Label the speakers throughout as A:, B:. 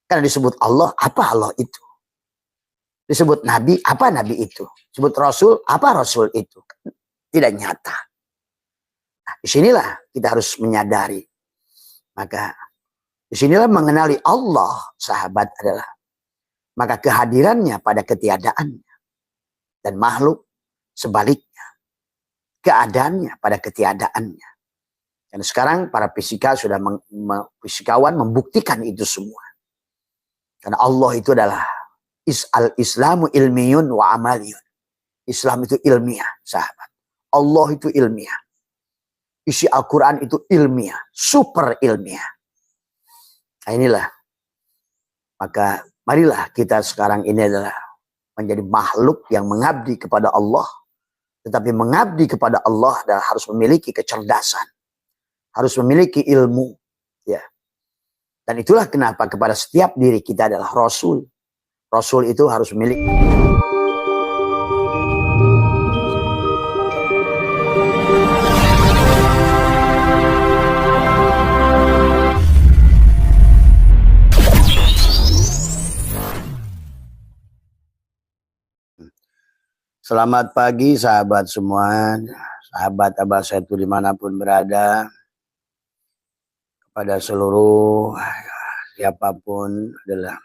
A: Karena disebut Allah, apa Allah itu? Disebut Nabi, apa Nabi itu? Disebut Rasul, apa Rasul itu? Tidak nyata. Nah, disinilah kita harus menyadari. Maka disinilah mengenali Allah, sahabat adalah. Maka kehadirannya pada ketiadaannya. Dan makhluk sebaliknya. Keadaannya pada ketiadaannya. Dan sekarang para fisikawan membuktikan itu semua. Karena Allah itu adalah al-Islamu ilmiyun wa amaliyun. Islam itu ilmiah, sahabat. Allah itu ilmiah. Isi Al-Quran itu ilmiah, super ilmiah. Nah, inilah. Maka marilah kita sekarang ini adalah menjadi makhluk yang mengabdi kepada Allah. Tetapi mengabdi kepada Allah adalah harus memiliki kecerdasan. Harus memiliki ilmu. Ya. Dan itulah kenapa kepada setiap diri kita adalah Rasul. Rasul itu harus memiliki. Selamat pagi sahabat semua, sahabat Abah Setu dimanapun berada, kepada seluruh siapapun adalah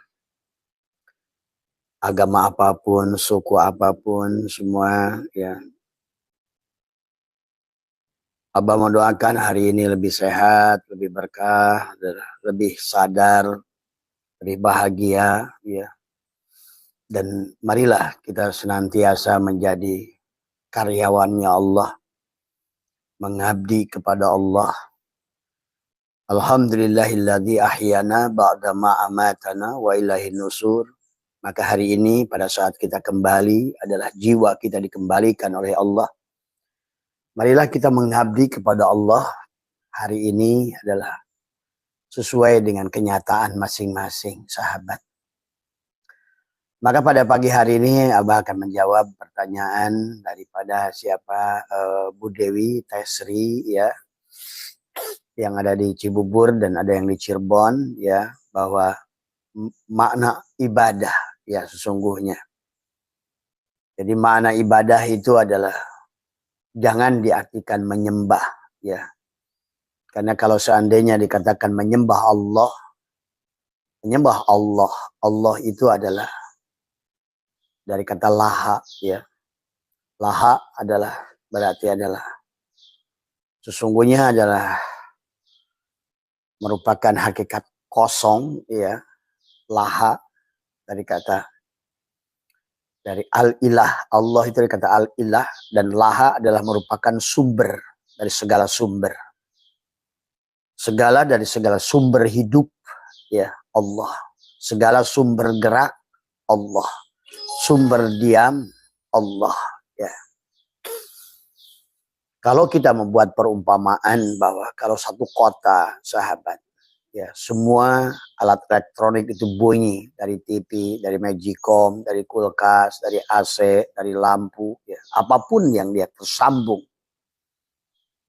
A: agama apapun, suku apapun, semua ya. Abah mendoakan hari ini lebih sehat, lebih berkah, lebih sadar, lebih bahagia ya. Dan marilah kita senantiasa menjadi karyawannya Allah, mengabdi kepada Allah. Alhamdulillahilladzi ahyana ba'dama amatana wa ilaihin nusur. Maka hari ini pada saat kita kembali adalah jiwa kita dikembalikan oleh Allah. Marilah kita mengabdi kepada Allah. Hari ini adalah sesuai dengan kenyataan masing-masing sahabat. Maka pada pagi hari ini Abah akan menjawab pertanyaan daripada siapa Bu Dewi Tesri ya, yang ada di Cibubur dan ada yang di Cirebon ya, bahwa makna ibadah ya sesungguhnya. Jadi makna ibadah itu adalah jangan diartikan menyembah ya. Karena kalau seandainya dikatakan menyembah Allah, Allah itu adalah dari kata laha ya. Laha adalah berarti adalah sesungguhnya adalah merupakan hakikat kosong ya. Laha dari kata dari al-ilah. Allah itu dari kata al-ilah, dan laha adalah merupakan sumber dari segala sumber. Segala dari segala sumber hidup ya Allah. Segala sumber gerak Allah. Sumber diam Allah ya. Kalau kita membuat perumpamaan bahwa kalau satu kota sahabat ya, semua alat elektronik itu bunyi, dari TV, dari Magicom, dari kulkas, dari AC, dari lampu ya, apapun yang dia tersambung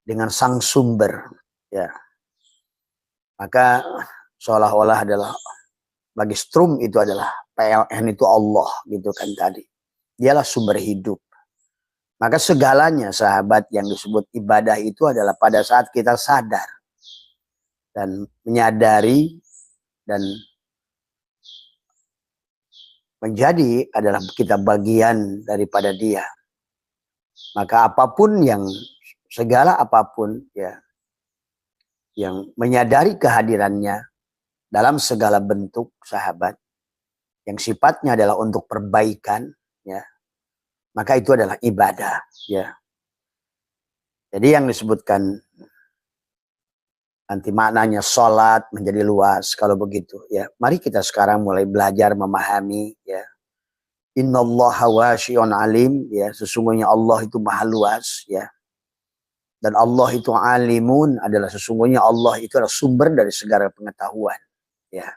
A: dengan sang sumber ya, maka seolah-olah adalah bagi Strum itu adalah PLN itu Allah gitu kan tadi. Dialah sumber hidup. Maka segalanya sahabat yang disebut ibadah itu adalah pada saat kita sadar dan menyadari dan menjadi adalah kita bagian daripada dia. Maka apapun yang, segala apapun ya, yang menyadari kehadirannya dalam segala bentuk sahabat, yang sifatnya adalah untuk perbaikan ya, maka itu adalah ibadah ya. Jadi yang disebutkan nanti maknanya sholat menjadi luas kalau begitu ya. Mari kita sekarang mulai belajar memahami ya. Innallaha wasi'un alim ya, sesungguhnya Allah itu maha luas ya. Dan Allah itu alimun, adalah sesungguhnya Allah itu adalah sumber dari segala pengetahuan ya.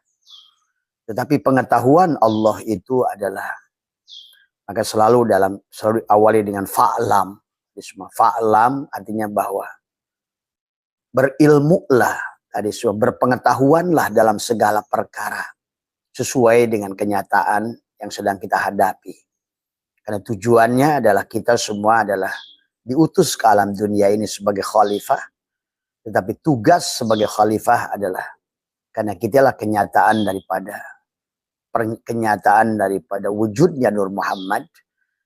A: Tetapi pengetahuan Allah itu adalah, maka selalu awali dengan fa'lam. Fa'lam artinya bahwa berilmulah, tadi berpengetahuanlah dalam segala perkara. sesuai dengan kenyataan yang sedang kita hadapi. Karena tujuannya adalah kita semua adalah diutus ke alam dunia ini sebagai khalifah. Tetapi tugas sebagai khalifah adalah karena kitalah kenyataan daripada wujudnya Nur Muhammad.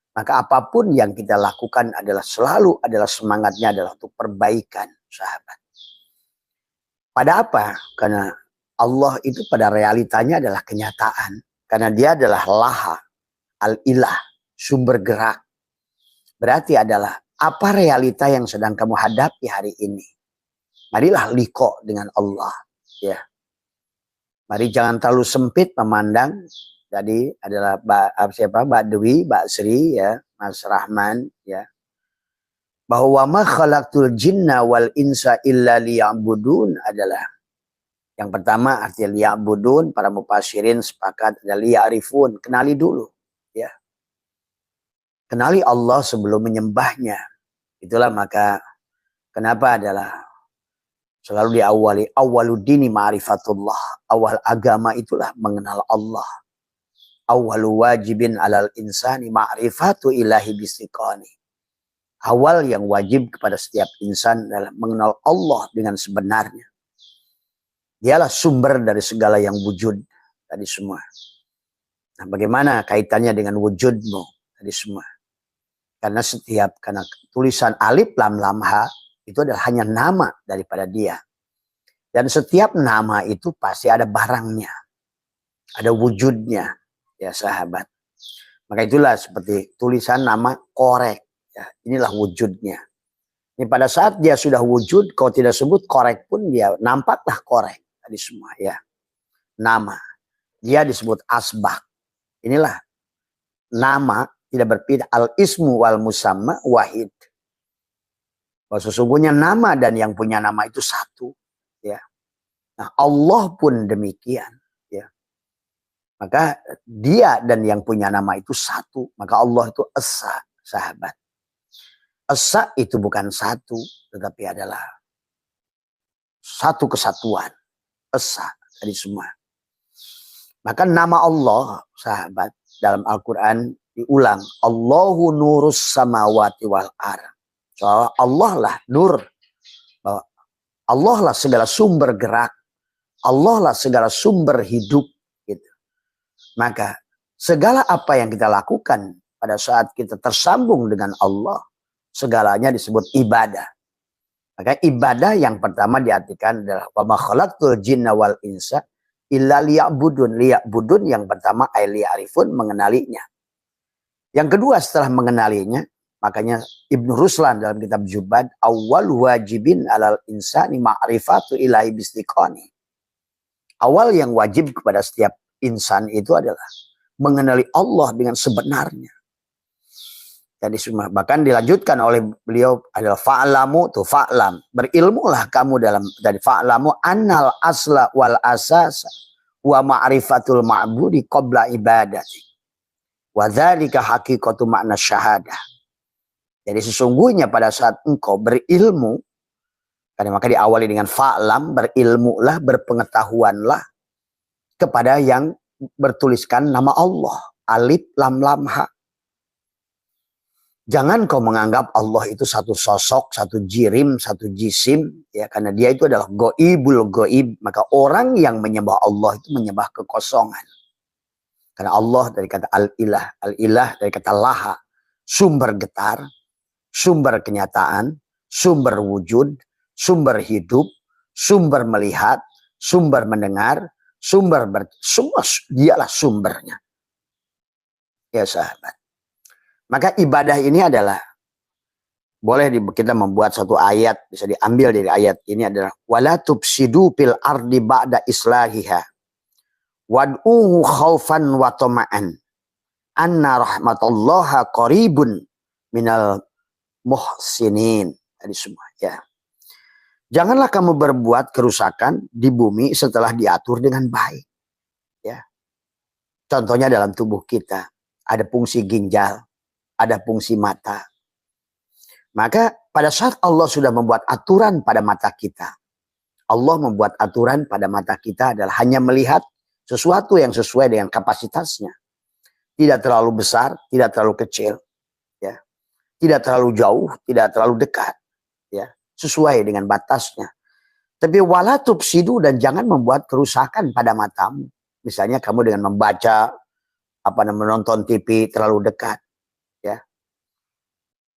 A: Maka apapun yang kita lakukan selalu adalah semangatnya adalah untuk perbaikan, sahabat. Pada apa? Karena Allah itu pada realitanya adalah kenyataan. Karena dia adalah laha, al-ilah, sumber gerak. Berarti adalah apa realita yang sedang kamu hadapi hari ini. Marilah liko dengan Allah. Ya. Mari jangan terlalu sempit memandang. Jadi adalah Mbak Dwi, Mbak Sri, ya, Mas Rahman, ya. Bahwa ma khalaqtul jinna wal insa illa liya'budun adalah yang pertama artinya liya'budun, para mufassirin sepakat adalah liya'rifun, kenali dulu, ya. Kenali Allah sebelum menyembahnya. Itulah maka kenapa adalah selalu diawali awwaluddini ma'rifatullah. Awal agama itulah mengenal Allah. Awwalu wajibin alal insani ma'rifatu ilahi bistiqani. Awal yang wajib kepada setiap insan adalah mengenal Allah dengan sebenarnya. Dialah sumber dari segala yang wujud tadi semua. Nah, bagaimana kaitannya dengan wujudmu tadi semua? Karena tulisan alif lam lam ha itu adalah hanya nama daripada dia. Dan setiap nama itu pasti ada barangnya. Ada wujudnya, ya sahabat. Maka itulah seperti tulisan nama korek. Ya, inilah wujudnya. Ini pada saat dia sudah wujud, kalau tidak sebut korek pun dia nampaklah korek. Tadi semua, ya. Nama. Dia disebut asbak. Inilah nama tidak berpindah. Al-ismu wal musamma wahid. Bahwa sesungguhnya nama dan yang punya nama itu satu. Ya. Nah, Allah pun demikian. Ya. Maka dia dan yang punya nama itu satu. Maka Allah itu esa, sahabat. Esa itu bukan satu, tetapi adalah satu kesatuan. Esa dari semua. Maka nama Allah, sahabat, dalam Al-Quran diulang. Allahu nurus samawati wal ar. Soalnya Allah lah nur. Allah lah segala sumber gerak. Allah lah segala sumber hidup. Gitu. Maka segala apa yang kita lakukan pada saat kita tersambung dengan Allah, segalanya disebut ibadah. Maka ibadah yang pertama diartikan adalah wa ma khalaqtul jinna wal insa illa liya'budun. Liya'budun yang pertama ay liya'rifun, mengenalinya. Yang kedua setelah mengenalinya, makanya Ibnu Ruslan dalam kitab Jubad, awal wajibin alal insani ma'rifatu ilahi bistiqani. Awal yang wajib kepada setiap insan itu adalah mengenali Allah dengan sebenarnya. Jadi semua bahkan dilanjutkan oleh beliau adalah fa'lamu tu fa'lam, berilmulah kamu dalam dari fa'lamu annal asla wal asasa wa ma'rifatul ma'budi qabla ibadati wa dzalika haqiqatu makna syahadah. Jadi sesungguhnya pada saat engkau berilmu, karena maka diawali dengan fa'lam, berilmulah, berpengetahuanlah kepada yang bertuliskan nama Allah, alif lam lam ha. Jangan kau menganggap Allah itu satu sosok, satu jirim, satu jisim, ya, karena dia itu adalah goibul goib. Maka orang yang menyembah Allah itu menyembah kekosongan. Karena Allah dari kata al-ilah, al-ilah dari kata laha, sumber getar, sumber kenyataan, sumber wujud, sumber hidup, sumber melihat, sumber mendengar, semua dialah sumbernya. Ya sahabat. Maka ibadah ini adalah, boleh kita membuat satu ayat, bisa diambil dari ayat ini adalah, wala tufsidu fil ardi ba'da islahiha wad'uhu khaufan wa tama'an anna rahmatallaha qaribun minal muhsinin. Tadi semua, ya. Janganlah kamu berbuat kerusakan di bumi setelah diatur dengan baik. Ya. Contohnya dalam tubuh kita, ada fungsi ginjal, ada fungsi mata. Maka pada saat Allah sudah membuat aturan pada mata kita, Allah membuat aturan pada mata kita adalah hanya melihat Sesuatu yang sesuai dengan kapasitasnya. Tidak terlalu besar, tidak terlalu kecil. Ya. Tidak terlalu jauh, tidak terlalu dekat. Ya. Sesuai dengan batasnya. Tapi wala tufsidu, dan jangan membuat kerusakan pada matamu. Misalnya kamu dengan membaca, menonton TV terlalu dekat. Ya.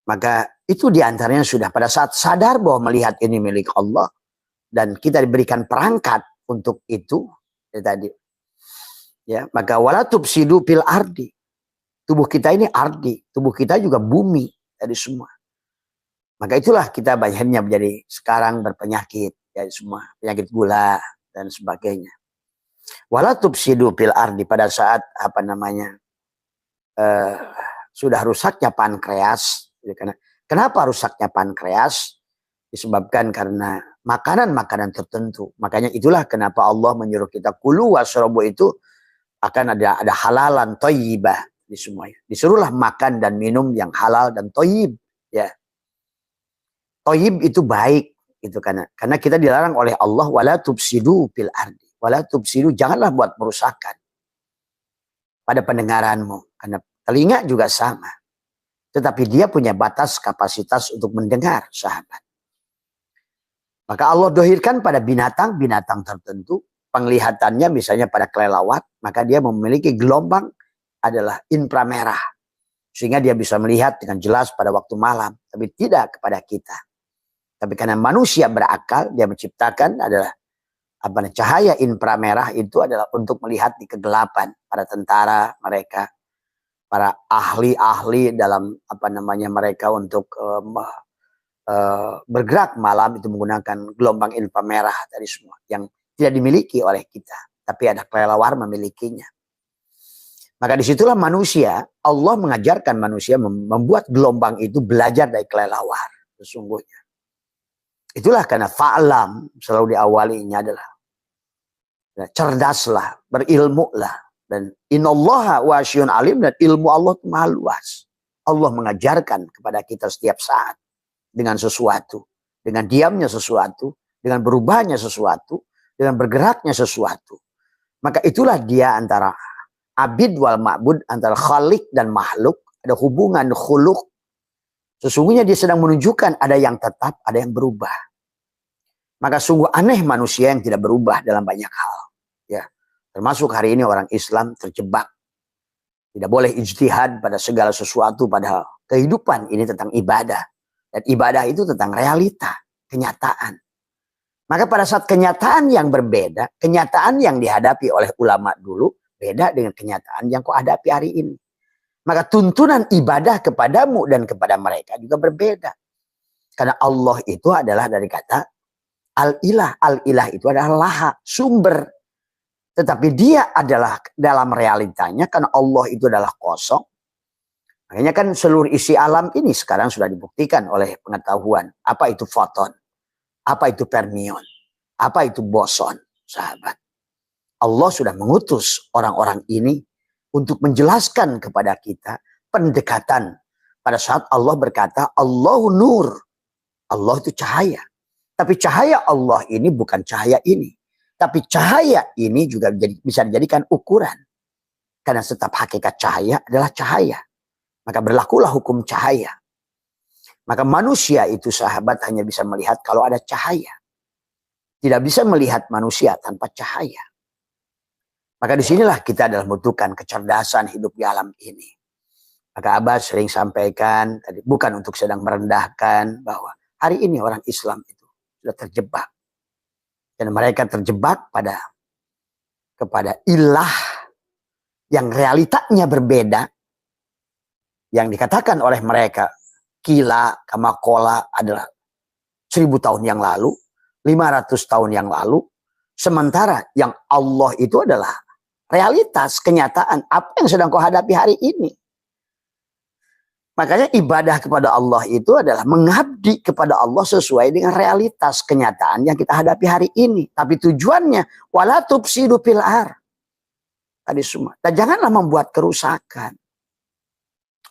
A: Maka itu diantaranya sudah pada saat sadar bahwa melihat ini milik Allah. Dan kita diberikan perangkat untuk itu. Ya, tadi. Ya, maka wala tufsidu fil ardi. Tubuh kita ini ardi. Tubuh kita juga bumi. Tadi semua. Maka itulah kita banyaknya menjadi sekarang berpenyakit. Ya, semua penyakit gula dan sebagainya. Wala tufsidu fil ardi, pada saat sudah rusaknya pankreas. Kenapa rusaknya pankreas? Disebabkan karena makanan-makanan tertentu. Makanya itulah kenapa Allah menyuruh kita kulu wasrobu, itu akan ada halalan thayyibah di semuanya. Disuruhlah makan dan minum yang halal dan thayyib. Ya. Thayyib itu baik. Itu karena kita dilarang oleh Allah wala tufsidu fil ardi. Wala tufsidu, janganlah buat perusakan pada pendengaranmu. Karena telinga juga sama. Tetapi dia punya batas kapasitas untuk mendengar, sahabat. Maka Allah dohirkan pada binatang-binatang tertentu. Penglihatannya misalnya pada kelelawar. Maka dia memiliki gelombang adalah inframerah. Sehingga dia bisa melihat dengan jelas pada waktu malam. Tapi tidak kepada kita. Tapi karena manusia berakal, dia menciptakan adalah cahaya inframerah itu adalah untuk melihat di kegelapan. Para tentara mereka, para ahli-ahli dalam mereka untuk bergerak malam itu menggunakan gelombang inframerah tadi semua yang tidak dimiliki oleh kita, tapi ada kelelawar memilikinya. Maka disitulah manusia, Allah mengajarkan manusia membuat gelombang itu belajar dari kelelawar sesungguhnya. Itulah karena fa'lam selalu diawalinya adalah cerdaslah, berilmulah, dan innallaha wasyun alim, dan ilmu Allah itu maha luas. Allah mengajarkan kepada kita setiap saat dengan sesuatu, dengan diamnya sesuatu, dengan berubahnya sesuatu, dengan bergeraknya sesuatu. Maka itulah dia antara abid wal ma'bud, antara khalik dan makhluk, ada hubungan khuluq. Sesungguhnya dia sedang menunjukkan ada yang tetap, ada yang berubah. Maka sungguh aneh manusia yang tidak berubah dalam banyak hal. Ya, termasuk hari ini orang Islam terjebak. Tidak boleh ijtihad pada segala sesuatu, padahal kehidupan ini tentang ibadah. Dan ibadah itu tentang realita, kenyataan. Maka pada saat kenyataan yang berbeda, kenyataan yang dihadapi oleh ulama dulu, beda dengan kenyataan yang kau hadapi hari ini. Maka tuntunan ibadah kepadamu dan kepada mereka juga berbeda. Karena Allah itu adalah dari kata al-ilah. Al-ilah itu adalah laha, sumber. Tetapi dia adalah dalam realitanya, karena Allah itu adalah kosong. Makanya kan seluruh isi alam ini sekarang sudah dibuktikan oleh pengetahuan. Apa itu foton? Apa itu fermion? Apa itu boson? Sahabat. Allah sudah mengutus orang-orang ini untuk menjelaskan kepada kita pendekatan. Pada saat Allah berkata, Allahu nur. Allah itu cahaya. Tapi cahaya Allah ini bukan cahaya ini. Tapi cahaya ini juga bisa dijadikan ukuran. Karena setiap hakikat cahaya adalah cahaya. Maka berlakulah hukum cahaya. Maka manusia itu sahabat hanya bisa melihat kalau ada cahaya. Tidak bisa melihat manusia tanpa cahaya. Maka disinilah kita adalah membutuhkan kecerdasan hidup di alam ini. Maka Abah sering sampaikan, tadi bukan untuk sedang merendahkan, bahwa hari ini orang Islam itu sudah terjebak. Dan mereka terjebak kepada ilah yang realitanya berbeda. Yang dikatakan oleh mereka, kila, kamakola adalah 1000 tahun yang lalu, 500 tahun yang lalu. Sementara yang Allah itu adalah realitas, kenyataan, apa yang sedang kau hadapi hari ini. Makanya ibadah kepada Allah itu adalah mengabdi kepada Allah sesuai dengan realitas, kenyataan yang kita hadapi hari ini. Tapi tujuannya, wala tufsidu fil ardh. Tadi semua. Dan janganlah membuat kerusakan.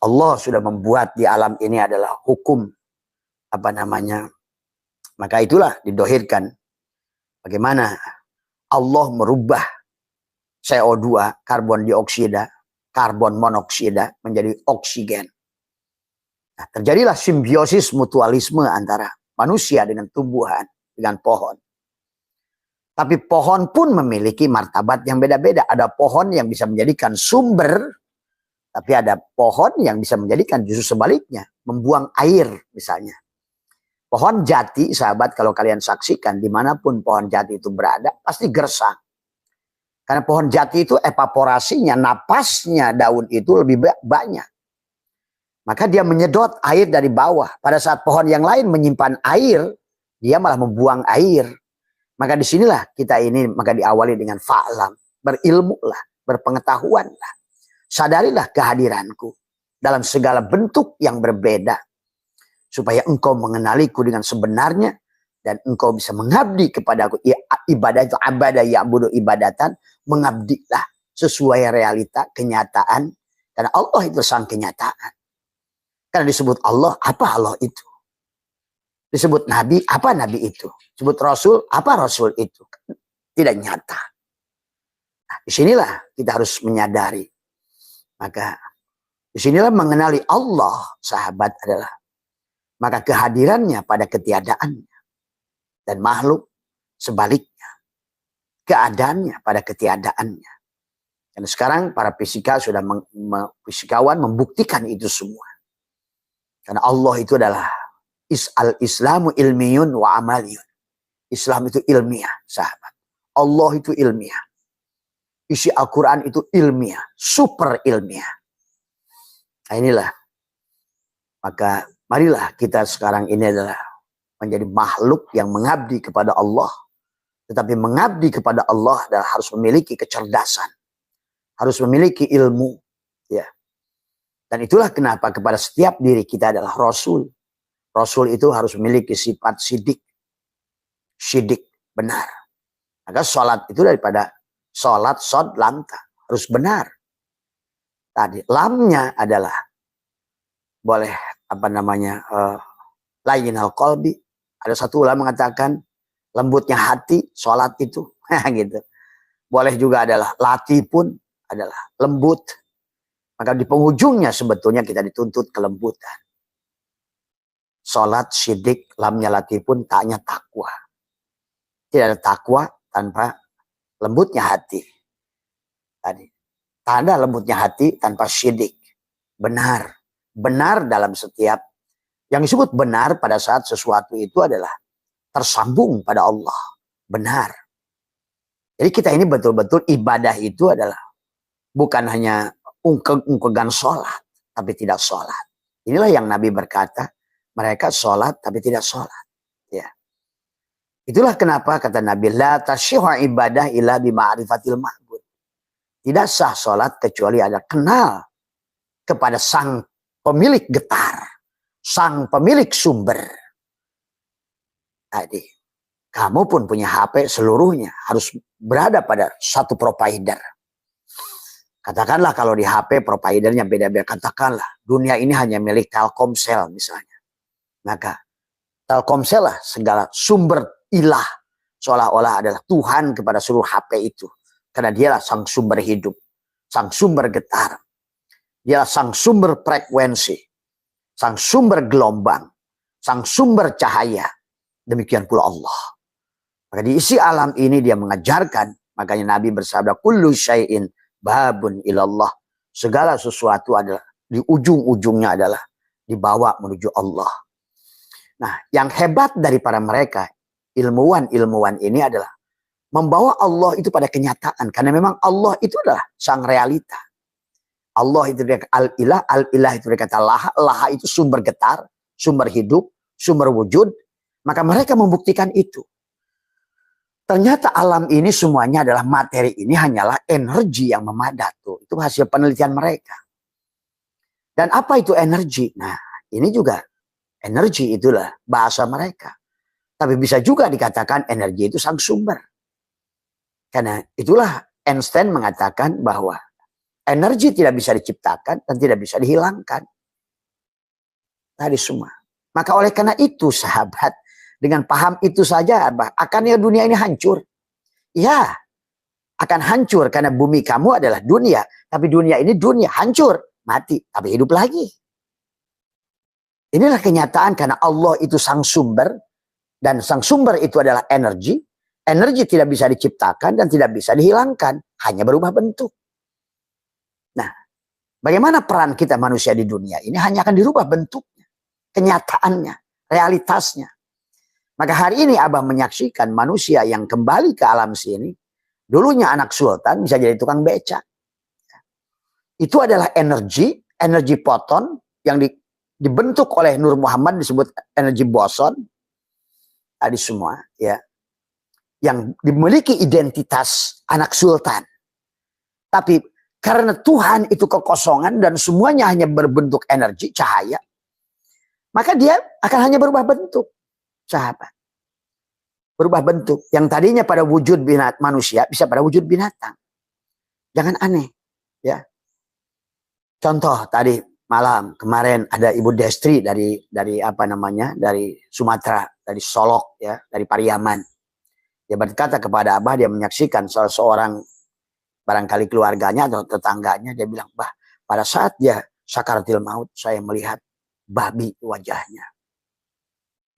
A: Allah sudah membuat di alam ini adalah hukum. Maka itulah didohirkan. Bagaimana Allah merubah CO2, karbon dioksida, karbon monoksida menjadi oksigen. Nah, terjadilah simbiosis mutualisme antara manusia dengan tumbuhan, dengan pohon. Tapi pohon pun memiliki martabat yang beda-beda. Ada pohon yang bisa menjadikan sumber, tapi ada pohon yang bisa menjadikan justru sebaliknya, membuang air misalnya. Pohon jati, sahabat, kalau kalian saksikan, dimanapun pohon jati itu berada, pasti gersang. Karena pohon jati itu evaporasinya, napasnya daun itu lebih banyak. Maka dia menyedot air dari bawah. Pada saat pohon yang lain menyimpan air, dia malah membuang air. Maka disinilah kita ini maka diawali dengan fa'lam. Berilmulah, berpengetahuanlah. Sadarilah kehadiranku dalam segala bentuk yang berbeda. Supaya engkau mengenaliku dengan sebenarnya. Dan engkau bisa mengabdi kepadaku. Ibadah itu abadah ya'budu ibadatan. Mengabdilah sesuai realita, kenyataan. Karena Allah itu sang kenyataan. Karena disebut Allah, apa Allah itu? Disebut Nabi, apa Nabi itu? Disebut Rasul, apa Rasul itu? Tidak nyata. Nah, disinilah kita harus menyadari. Maka disinilah mengenali Allah, sahabat, adalah maka kehadirannya pada ketiadaannya. Dan makhluk sebaliknya. Keadaannya pada ketiadaannya. Dan sekarang para fisikawan membuktikan itu semua. Karena Allah itu adalah al-Islamu ilmiyun wa amaliyun. Islam itu ilmiah, sahabat. Allah itu ilmiah. Isi Al-Quran itu ilmiah, super ilmiah. Nah, inilah. Maka marilah kita sekarang ini adalah menjadi makhluk yang mengabdi kepada Allah. Tetapi mengabdi kepada Allah adalah harus memiliki kecerdasan. Harus memiliki ilmu. Ya. Dan itulah kenapa kepada setiap diri kita adalah Rasul. Rasul itu harus memiliki sifat sidik. Sidik, benar. Maka sholat itu daripada sholat, sod, lamta. Harus benar. Tadi, lamnya adalah boleh, layinal qalbi. Ada satu ulama mengatakan, lembutnya hati, sholat itu. Gitu. Boleh juga adalah lati pun adalah lembut. Maka di penghujungnya sebetulnya kita dituntut kelembutan. Salat, syidik, lamnya lati pun taknya takwa. Tidak ada takwa tanpa lembutnya hati. Tadi. Tanda lembutnya hati tanpa syidik. Benar. Benar dalam setiap. Yang disebut benar pada saat sesuatu itu adalah tersambung pada Allah. Benar. Jadi kita ini betul-betul ibadah itu adalah bukan hanya ungkegan sholat, tapi tidak sholat. Inilah yang Nabi berkata, mereka sholat tapi tidak sholat. Ya. Itulah kenapa kata Nabi, la tasyihu ibadah illa bima'rifatil ma'bud. Tidak sah sholat kecuali ada kenal kepada sang pemilik getar, sang pemilik sumber. Tadi, kamu pun punya HP seluruhnya harus berada pada satu provider. Katakanlah kalau di HP providernya beda-beda. Katakanlah dunia ini hanya milik Telkomsel misalnya. Maka Telkomsel lah segala sumber ilah. Seolah-olah adalah Tuhan kepada seluruh HP itu. Karena dialah sang sumber hidup. Sang sumber getar. Dialah sang sumber frekuensi. Sang sumber gelombang. Sang sumber cahaya. Demikian pula Allah. Maka di isi alam ini dia mengajarkan. Makanya Nabi bersabda. Kullu syai'in babun ilallah. Segala sesuatu adalah di ujung-ujungnya adalah dibawa menuju Allah. Nah, yang hebat dari para mereka, ilmuwan-ilmuwan ini adalah membawa Allah itu pada kenyataan. Karena memang Allah itu adalah sang realita. Allah itu al-ilah, al-ilah itu berkata laha, laha itu sumber getar, sumber hidup, sumber wujud. Maka mereka membuktikan itu. Ternyata alam ini semuanya adalah materi ini hanyalah energi yang memadat. Tuh. Itu hasil penelitian mereka. Dan apa itu energi? Nah, ini juga energi itulah bahasa mereka. Tapi bisa juga dikatakan energi itu sang sumber. Karena itulah Einstein mengatakan bahwa energi tidak bisa diciptakan dan tidak bisa dihilangkan. Tadi semua. Maka oleh karena itu sahabat, dengan paham itu saja akannya dunia ini hancur. Ya, akan hancur karena bumi kamu adalah dunia. Tapi dunia ini dunia hancur, mati, tapi hidup lagi. Inilah kenyataan karena Allah itu sang sumber. Dan sang sumber itu adalah energi. Energi tidak bisa diciptakan dan tidak bisa dihilangkan. Hanya berubah bentuk. Nah, bagaimana peran kita manusia di dunia ini hanya akan dirubah bentuknya. Kenyataannya, realitasnya. Maka hari ini Abah menyaksikan manusia yang kembali ke alam sini. Dulunya anak sultan bisa jadi tukang becak. Itu adalah energi foton yang dibentuk oleh Nur Muhammad disebut energi boson. Tadi semua ya. Yang dimiliki identitas anak sultan. Tapi karena Tuhan itu kekosongan dan semuanya hanya berbentuk energi, cahaya. Maka dia akan hanya berubah bentuk. Sahabat. Berubah bentuk. Yang tadinya pada wujud manusia bisa pada wujud binatang. Jangan aneh. Ya. Contoh tadi malam kemarin ada Ibu Destri dari apa namanya? Dari Sumatera, dari Solok ya, dari Pariaman. Dia berkata kepada Abah, dia menyaksikan salah seorang barangkali keluarganya atau tetangganya, dia bilang, "Bah, pada saat dia sakaratil maut saya melihat babi wajahnya."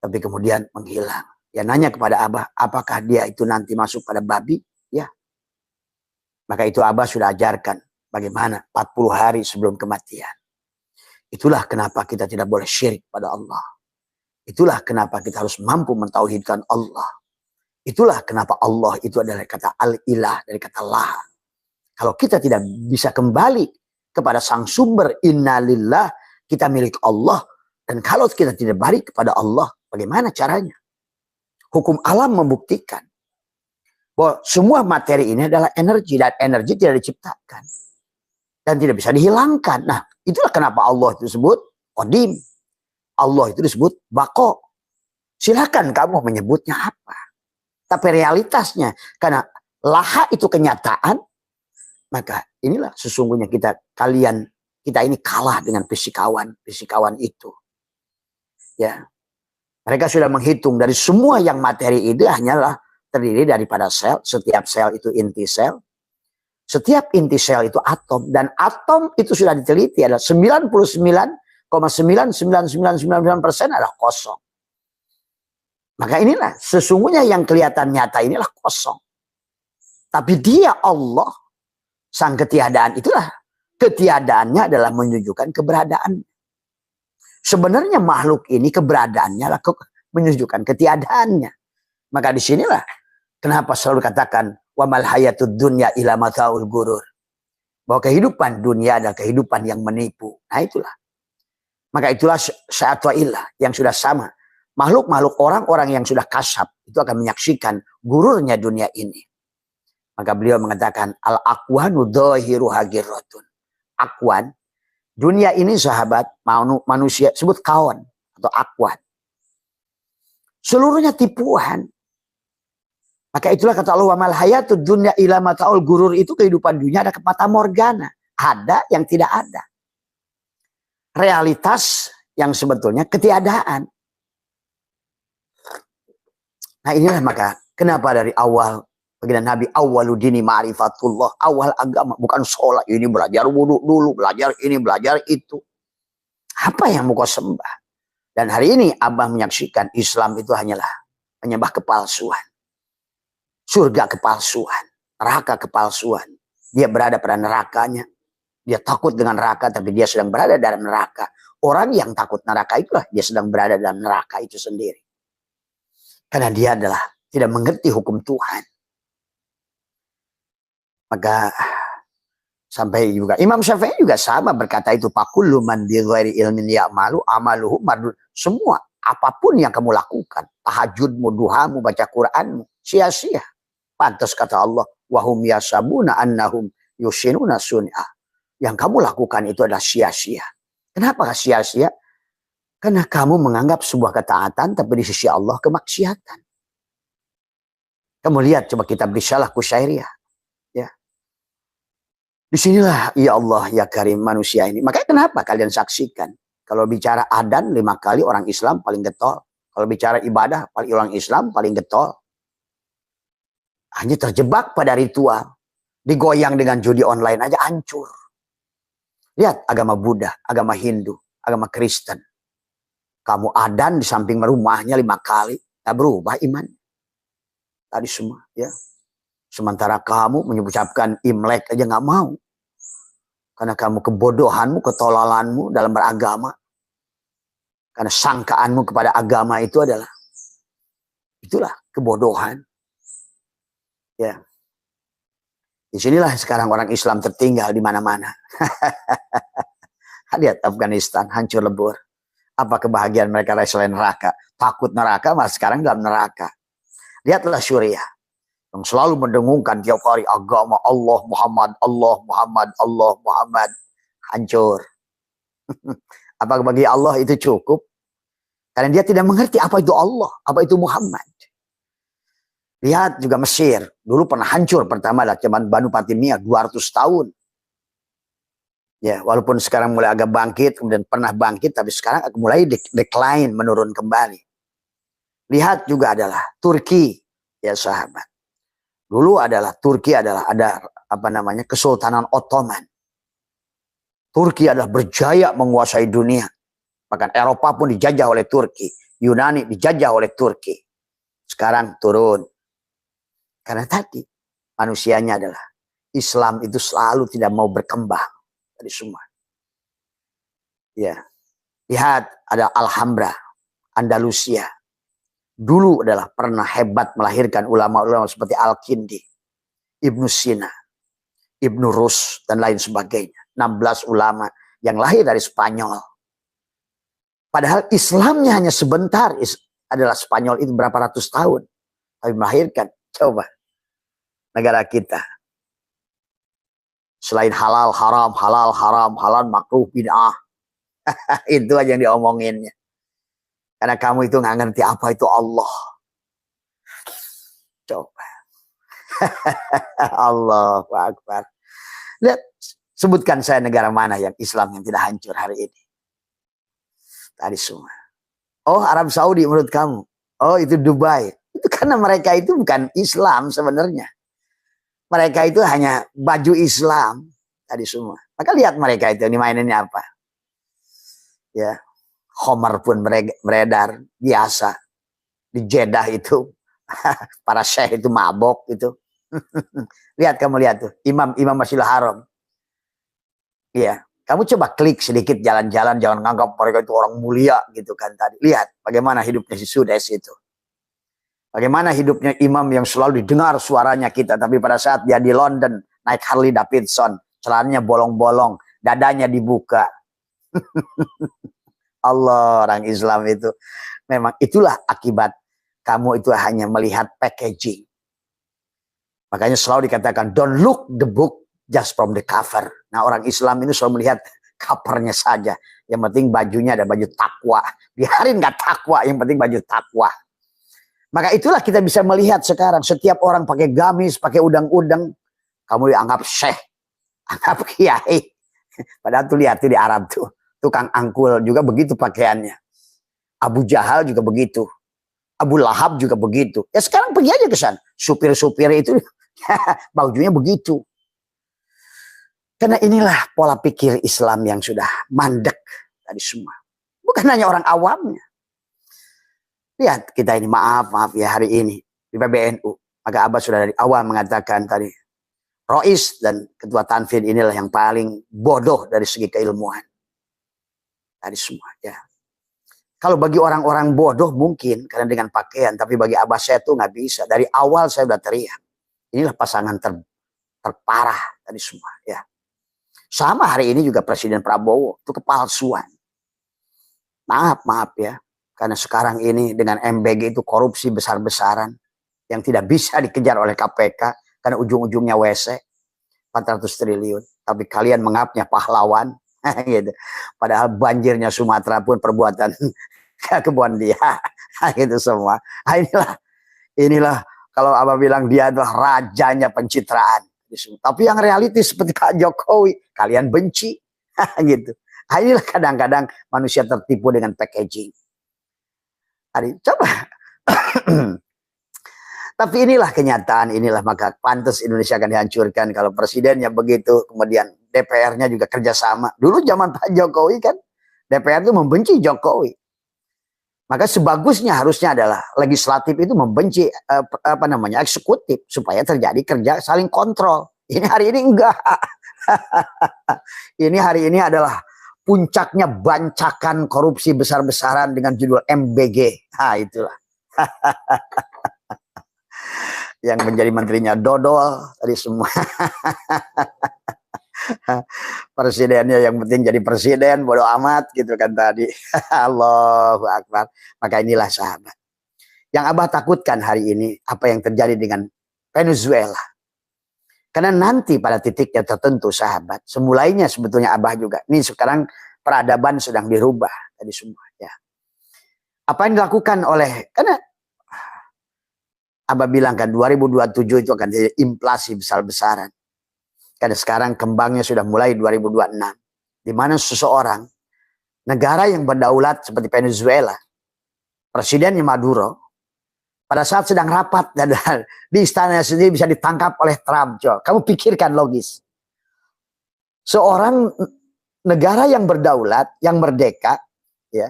A: Tapi kemudian menghilang. Ya nanya kepada Abah, apakah dia itu nanti masuk pada babi? Ya. Maka itu Abah sudah ajarkan bagaimana 40 hari sebelum kematian. Itulah kenapa kita tidak boleh syirik pada Allah. Itulah kenapa kita harus mampu mentauhidkan Allah. Itulah kenapa Allah itu adalah kata al-ilah, dari kata lah. Kalau kita tidak bisa kembali kepada sang sumber, innalillah, kita milik Allah. Dan kalau kita tidak balik kepada Allah, bagaimana caranya? Hukum alam membuktikan bahwa semua materi ini adalah energi. Dan energi tidak diciptakan. Dan tidak bisa dihilangkan. Nah, itulah kenapa Allah itu disebut Qadim. Allah itu disebut Baqo. Silakan kamu menyebutnya apa. Tapi realitasnya, karena laha itu kenyataan, maka inilah sesungguhnya kita ini kalah dengan fisikawan itu. Ya. Mereka sudah menghitung dari semua yang materi itu hanyalah terdiri daripada sel. Setiap sel itu inti sel. Setiap inti sel itu atom. Dan atom itu sudah diteliti adalah 99,99999% adalah kosong. Maka inilah sesungguhnya yang kelihatan nyata inilah kosong. Tapi dia Allah, sang ketiadaan itulah. Ketiadaannya adalah menunjukkan keberadaan. Sebenarnya makhluk ini keberadaannya adalah menunjukkan ketiadaannya. Maka disinilah kenapa selalu katakan wa mal hayatud dunya illa mataul gurur. Bahwa kehidupan dunia adalah kehidupan yang menipu. Nah itulah. Maka itulah sya'atwa'illah yang sudah sama. Makhluk-makhluk orang-orang yang sudah kasab itu akan menyaksikan gururnya dunia ini. Maka beliau mengatakan al-aqwanu dhahiru hagirratun. Aqwan, dunia ini sahabat, manusia sebut kawan atau aqwan. Seluruhnya tipuan. Maka itulah kata Allah, wa mal hayatud dunya illa mataul gurur, itu kehidupan dunia ada mata morgana, ada yang tidak ada. Realitas yang sebetulnya ketiadaan. Nah inilah maka kenapa dari awal baginda Nabi awaludini ma'rifatullah, awal agama bukan sholat, ini belajar wudhu dulu, belajar ini, belajar itu. Apa yang mau kau sembah? Dan hari ini Abah menyaksikan Islam itu hanyalah menyembah kepalsuan. Surga kepalsuan, neraka kepalsuan. Dia berada pada nerakanya. Dia takut dengan neraka, tapi dia sedang berada dalam neraka. Orang yang takut neraka itulah dia sedang berada dalam neraka itu sendiri. Karena dia adalah tidak mengerti hukum Tuhan. Maka sampai juga Imam Syafi'i juga sama berkata itu, pakullu man bi ghairi ilmin ya'malu amaluhu mardud. Semua apapun yang kamu lakukan, tahajudmu, duhamu, baca Qur'anmu, sia-sia. Pantas kata Allah, wahum yasabuna annahum yusinuna sun'a. Yang kamu lakukan itu adalah sia-sia. Kenapa sia-sia? Karena kamu menganggap sebuah ketaatan, tapi di sisi Allah kemaksiatan. Kamu lihat, coba kita Risalah Kusyairiyah. Ya. Disinilah, ya Allah, ya Karim, manusia ini. Makanya kenapa kalian saksikan? Kalau bicara adan 5 kali orang Islam paling getol. Kalau bicara ibadah, orang Islam paling getol. Hanya terjebak pada ritual. Digoyang dengan judi online aja hancur. Lihat agama Buddha, agama Hindu, agama Kristen. Kamu adan di samping rumahnya 5 kali, tak berubah iman. Tadi semua, ya. Sementara kamu mengucapkan Imlek aja nggak mau. Karena kamu kebodohanmu, ketolalanmu dalam beragama. Karena sangkaanmu kepada agama itu adalah, itulah kebodohan. Ya. Disinilah sekarang orang Islam tertinggal di mana-mana. Lihat Afghanistan hancur lebur. Apa kebahagiaan mereka selain neraka? Takut neraka, malah sekarang dalam neraka. Lihatlah Suriah yang selalu mendengungkan tiap hari agama Allah Muhammad, Allah Muhammad, Allah Muhammad. Hancur. Apa bagi Allah itu cukup? Karena dia tidak mengerti apa itu Allah, apa itu Muhammad. Lihat juga Mesir. Dulu pernah hancur pertama lah zaman Banu Fatimiyah 200 tahun. Ya, walaupun sekarang mulai agak bangkit, kemudian pernah bangkit, tapi sekarang mulai decline, menurun kembali. Lihat juga adalah Turki, ya sahabat. Dulu adalah Turki adalah ada apa namanya Kesultanan Ottoman. Turki adalah berjaya menguasai dunia. Bahkan Eropa pun dijajah oleh Turki, Yunani dijajah oleh Turki. Sekarang turun. Karena tadi manusianya adalah Islam itu selalu tidak mau berkembang. Tadi semua. Ya. Lihat ada Alhambra, Andalusia. Dulu adalah pernah hebat melahirkan ulama-ulama seperti Al-Kindi, Ibnu Sina, Ibnu Rus, dan lain sebagainya. 16 ulama yang lahir dari Spanyol. Padahal Islamnya hanya sebentar. Adalah Spanyol itu berapa ratus tahun. Tapi melahirkan. Coba. Negara kita. Selain halal, haram, halal, makruh, bid'ah. Itu aja yang diomonginnya. Karena kamu itu nggak ngerti apa itu Allah. Coba. Allahu Akbar. Lihat, sebutkan saya negara mana yang Islam yang tidak hancur hari ini. Tadi semua. Oh, Arab Saudi menurut kamu. Oh, itu Dubai. Itu karena mereka itu bukan Islam sebenarnya. Mereka itu hanya baju Islam. Tadi semua. Maka lihat mereka itu dimaininnya apa. Ya, Homer pun beredar biasa. Di Jeddah itu. Para syekh itu mabok itu. Lihat kamu lihat tuh. Imam Masjidil Haram. Iya. Kamu coba klik sedikit jalan-jalan. Jangan nganggap mereka itu orang mulia gitu kan tadi. Lihat bagaimana hidupnya si Sudes itu. Bagaimana hidupnya imam yang selalu didengar suaranya kita. Tapi pada saat dia di London, naik Harley Davidson, celananya bolong-bolong, dadanya dibuka. Allah, orang Islam itu. Memang itulah akibat kamu itu hanya melihat packaging. Makanya selalu dikatakan, don't look the book just from the cover. Nah, orang Islam ini selalu melihat covernya saja. Yang penting bajunya ada baju takwa. Biarin nggak takwa, yang penting baju takwa. Maka itulah kita bisa melihat sekarang. Setiap orang pakai gamis, pakai udang-udang. Kamu dianggap syekh. Anggap kiai. Padahal tuh lihat tuh di Arab tuh. Tukang angkul juga begitu pakaiannya. Abu Jahal juga begitu. Abu Lahab juga begitu. Ya sekarang pergi aja ke sana. Supir-supir itu bajunya begitu. Karena inilah pola pikir Islam yang sudah mandek tadi semua. Bukan hanya orang awamnya. Lihat kita ini maaf ya hari ini di PBNU. Maka Abah sudah dari awal mengatakan tadi. Rois dan Ketua Tanfid inilah yang paling bodoh dari segi keilmuan. Tadi semua ya. Kalau bagi orang-orang bodoh mungkin karena dengan pakaian. Tapi bagi Abah saya itu nggak bisa. Dari awal saya sudah teriak. Inilah pasangan terparah tadi semua ya. Sama hari ini juga Presiden Prabowo. Itu kepalsuan. Maaf ya. Karena sekarang ini dengan MBG itu korupsi besar-besaran. Yang tidak bisa dikejar oleh KPK. Karena ujung-ujungnya WC. 400 triliun. Tapi kalian mengapnya pahlawan. Gitu. Padahal banjirnya Sumatera pun perbuatan kebun dia. Gitu semua. Inilah kalau Abah bilang dia adalah rajanya pencitraan. Tapi yang realitis seperti Pak Jokowi. Kalian benci. Gitu. Inilah kadang-kadang manusia tertipu dengan packaging. Coba. Tapi inilah kenyataan, inilah maka pantas Indonesia akan dihancurkan kalau presidennya begitu, kemudian DPR-nya juga kerjasama. Dulu zaman Pak Jokowi kan, DPR itu membenci Jokowi. Maka sebagusnya harusnya adalah legislatif itu membenci eksekutif supaya terjadi kerja saling kontrol. Ini hari ini enggak. Ini hari ini adalah puncaknya bancakan korupsi besar-besaran dengan judul MBG. Nah, itulah. Yang menjadi menterinya dodol tadi semua. Presidennya yang penting jadi presiden, bodo amat gitu kan tadi. Allahu Akbar. Maka inilah sahabat. Yang Abah takutkan hari ini apa yang terjadi dengan Venezuela. Karena nanti pada titiknya tertentu sahabat, semulainya sebetulnya Abah juga. Ini sekarang peradaban sedang dirubah tadi semua ya. Apa yang dilakukan oleh, karena Abah bilang kan 2027 itu akan jadi inflasi besar-besaran. Karena sekarang kembangnya sudah mulai 2026. Di mana seseorang, negara yang berdaulat seperti Venezuela, presidennya Maduro, pada saat sedang rapat dan di istana sendiri bisa ditangkap oleh Trump. Coba, kamu pikirkan logis. Seorang negara yang berdaulat, yang merdeka, ya,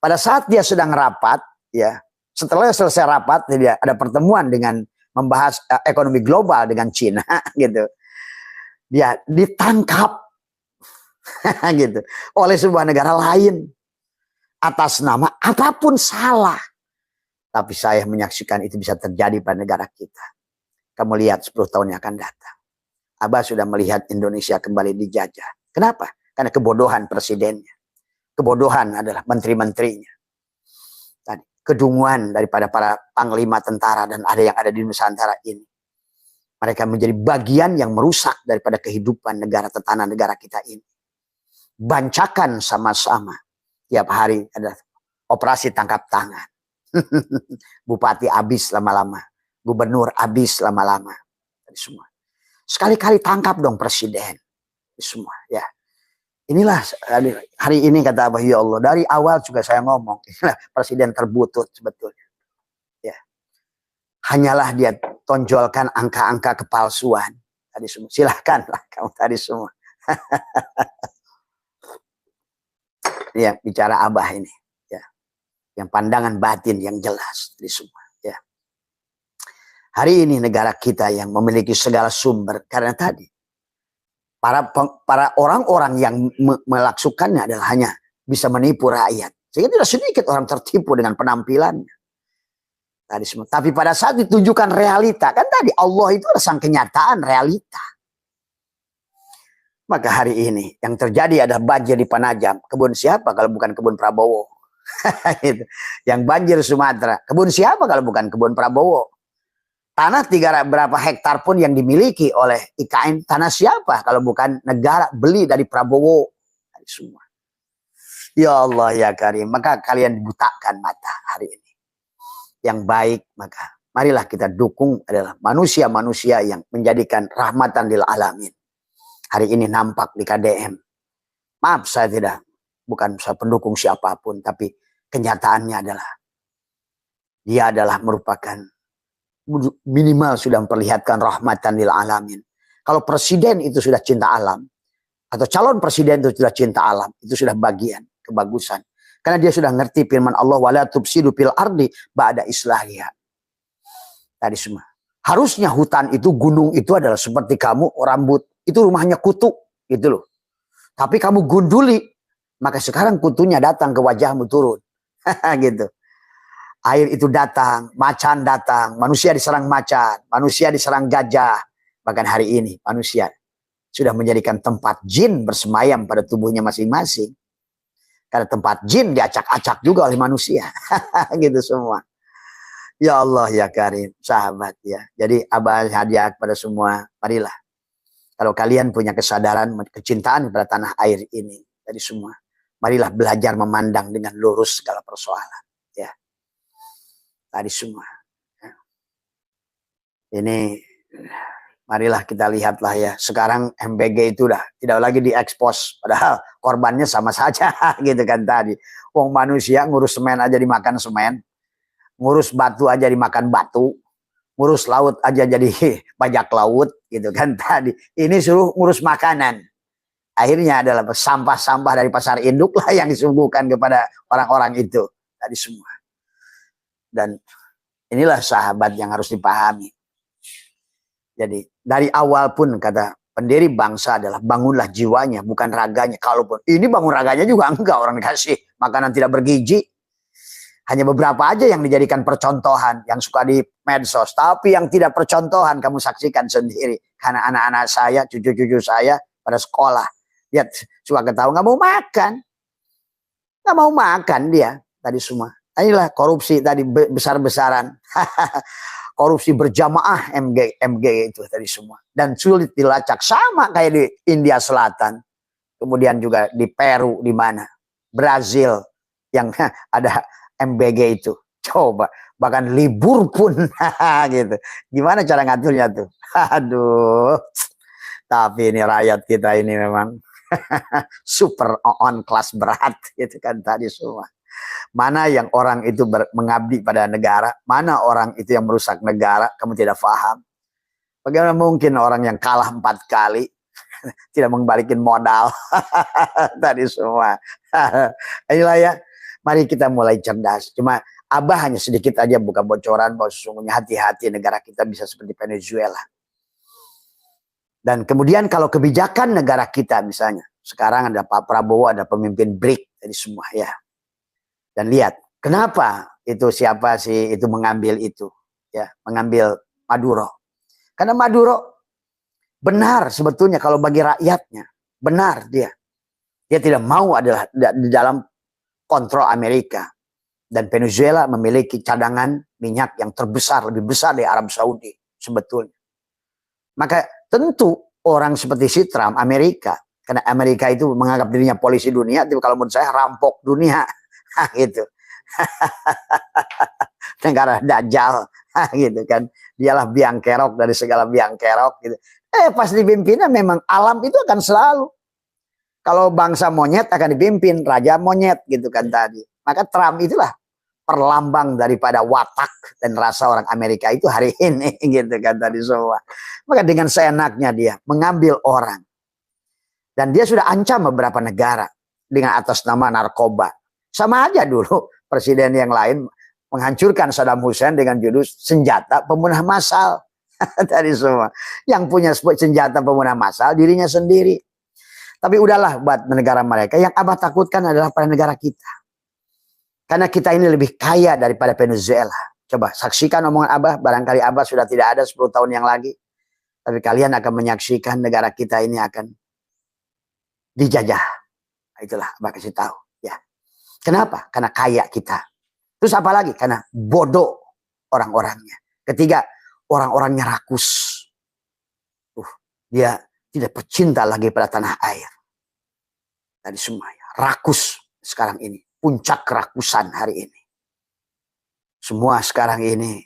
A: pada saat dia sedang rapat, ya, setelah selesai rapat, dia ada pertemuan dengan membahas ekonomi global dengan Cina, gitu. Dia ditangkap, gitu, oleh sebuah negara lain atas nama apapun salah. Tapi saya menyaksikan itu bisa terjadi pada negara kita. Kamu lihat 10 tahun yang akan datang. Abah sudah melihat Indonesia kembali dijajah. Kenapa? Karena kebodohan presidennya. Kebodohan adalah menteri-menterinya. Kedunguan daripada para panglima tentara dan ada yang ada di Nusantara ini. Mereka menjadi bagian yang merusak daripada kehidupan negara tetangga negara kita ini. Bancakan sama-sama. Tiap hari ada operasi tangkap tangan. Bupati habis lama-lama. Gubernur habis lama-lama. Semua. Sekali-kali tangkap dong presiden. Semua ya. Inilah hari ini kata Abah, ya Allah, dari awal juga saya ngomong, inilah presiden terbutut sebetulnya. Ya. Hanyalah dia tonjolkan angka-angka kepalsuan. Tadi semua. Silahkanlah kamu tadi semua. Ya, bicara Abah ini. Ya. Yang pandangan batin yang jelas tadi semua. Ya. Hari ini negara kita yang memiliki segala sumber karena tadi para orang-orang yang melaksukannya adalah hanya bisa menipu rakyat. Sehingga tidak sedikit orang tertipu dengan penampilannya. Tadi semua. Tapi pada saat ditunjukkan realita, kan tadi Allah itu adalah sang kenyataan realita. Maka hari ini yang terjadi adalah banjir di Penajam. Kebun siapa kalau bukan kebun Prabowo? Yang banjir Sumatera. Kebun siapa kalau bukan kebun Prabowo? Tanah berapa hektar pun yang dimiliki oleh IKN, tanah siapa kalau bukan negara beli dari Prabowo. Semua. Ya Allah ya Karim, maka kalian butakan mata hari ini. Yang baik, maka marilah kita dukung adalah manusia-manusia yang menjadikan rahmatan lil alamin. Hari ini nampak di KDM. Maaf saya bukan saya pendukung siapapun, tapi kenyataannya adalah dia adalah merupakan minimal sudah memperlihatkan rahmatan lil alamin. Kalau presiden itu sudah cinta alam, atau calon presiden itu sudah cinta alam, itu sudah bagian kebagusan. Karena dia sudah ngerti firman Allah, wala tufsidu fil ardi ba'da islahiha. Tadi semua. Harusnya hutan itu, gunung itu adalah seperti kamu, rambut itu rumahnya kutu, gitu loh. Tapi kamu gunduli, maka sekarang kutunya datang ke wajahmu turun. Gitu. Air itu datang, macan datang, manusia diserang macan, manusia diserang gajah. Bahkan hari ini manusia sudah menjadikan tempat jin bersemayam pada tubuhnya masing-masing. Karena tempat jin diacak-acak juga oleh manusia. Gitu semua. Ya Allah ya Karim, sahabat ya. Jadi Abah hadiah kepada semua, marilah. Kalau kalian punya kesadaran, kecintaan pada tanah air ini, tadi semua, marilah belajar memandang dengan lurus segala persoalan. Ya. Tadi semua. Ini marilah kita lihatlah ya. Sekarang MBG itu udah tidak lagi diekspos. Padahal korbannya sama saja gitu kan tadi. Wong manusia ngurus semen aja dimakan semen. Ngurus batu aja dimakan batu. ngurus laut aja jadi bajak laut gitu kan tadi. Ini suruh ngurus makanan. Akhirnya adalah sampah-sampah dari pasar induk lah yang disuguhkan kepada orang-orang itu tadi semua. Dan inilah sahabat yang harus dipahami. Jadi dari awal pun kata pendiri bangsa adalah bangunlah jiwanya, bukan raganya. Kalaupun ini bangun raganya juga enggak, orang dikasih makanan tidak bergizi. Hanya beberapa aja yang dijadikan percontohan, yang suka di medsos. Tapi yang tidak percontohan kamu saksikan sendiri. Karena anak-anak saya, cucu-cucu saya pada sekolah. Lihat, suka ketawa, nggak mau makan. Nggak mau makan dia tadi semua. Inilah korupsi tadi besar-besaran. Korupsi berjamaah MG itu tadi semua. Dan sulit dilacak. Sama kayak di India Selatan. Kemudian juga di Peru, di mana? Brazil yang ada MBG itu. Coba. Bahkan libur pun. Gitu. Gimana cara ngaturnya tuh? Aduh. Tapi ini rakyat kita ini memang super on kelas berat gitu kan tadi semua. Mana yang orang itu mengabdi pada negara, mana orang itu yang merusak negara, kamu tidak paham. Bagaimana mungkin orang yang kalah 4 kali tidak mengembalikan modal tadi semua. Inilah ya, mari kita mulai cerdas. Cuma Abah hanya sedikit aja buka bocoran bahwa sesungguhnya hati-hati negara kita bisa seperti Venezuela. Dan kemudian kalau kebijakan negara kita misalnya, sekarang ada Pak Prabowo, ada pemimpin BRIC tadi semua ya. Dan lihat, kenapa itu siapa sih itu mengambil itu ya, mengambil Maduro. Karena Maduro benar sebetulnya kalau bagi rakyatnya, benar dia. Dia tidak mau adalah di dalam kontrol Amerika. Dan Venezuela memiliki cadangan minyak yang terbesar, lebih besar dari Arab Saudi sebetulnya. Maka tentu orang seperti si Trump, Amerika, karena Amerika itu menganggap dirinya polisi dunia, tapi kalau menurut saya rampok dunia, gitu. Negara dajjal, gitu kan. Dialah biang kerok dari segala biang kerok, gitu. Pas dipimpinnya memang alam itu akan selalu. Kalau bangsa monyet akan dipimpin raja monyet, gitu kan tadi. Maka Trump itulah perlambang daripada watak dan rasa orang Amerika itu hari ini gitu kan tadi semua. Maka dengan seenaknya dia mengambil orang. Dan dia sudah ancam beberapa negara dengan atas nama narkoba. Sama aja dulu presiden yang lain menghancurkan Saddam Hussein dengan judul senjata pemunah massal. Tadi semua. Yang punya senjata pemunah massal dirinya sendiri. Tapi udahlah buat negara mereka. Yang Abah takutkan adalah pada negara kita. Karena kita ini lebih kaya daripada Venezuela. Coba saksikan omongan Abah. Barangkali Abah sudah tidak ada 10 tahun yang lagi. Tapi kalian akan menyaksikan negara kita ini akan dijajah. Itulah Abah kasih tahu. Ya. Kenapa? Karena kaya kita. Terus apa lagi? Karena bodoh orang-orangnya. Ketiga, orang-orangnya rakus. Dia tidak bercinta lagi pada tanah air. Tadi semuanya. Rakus sekarang ini. Puncak kerakusan hari ini. Semua sekarang ini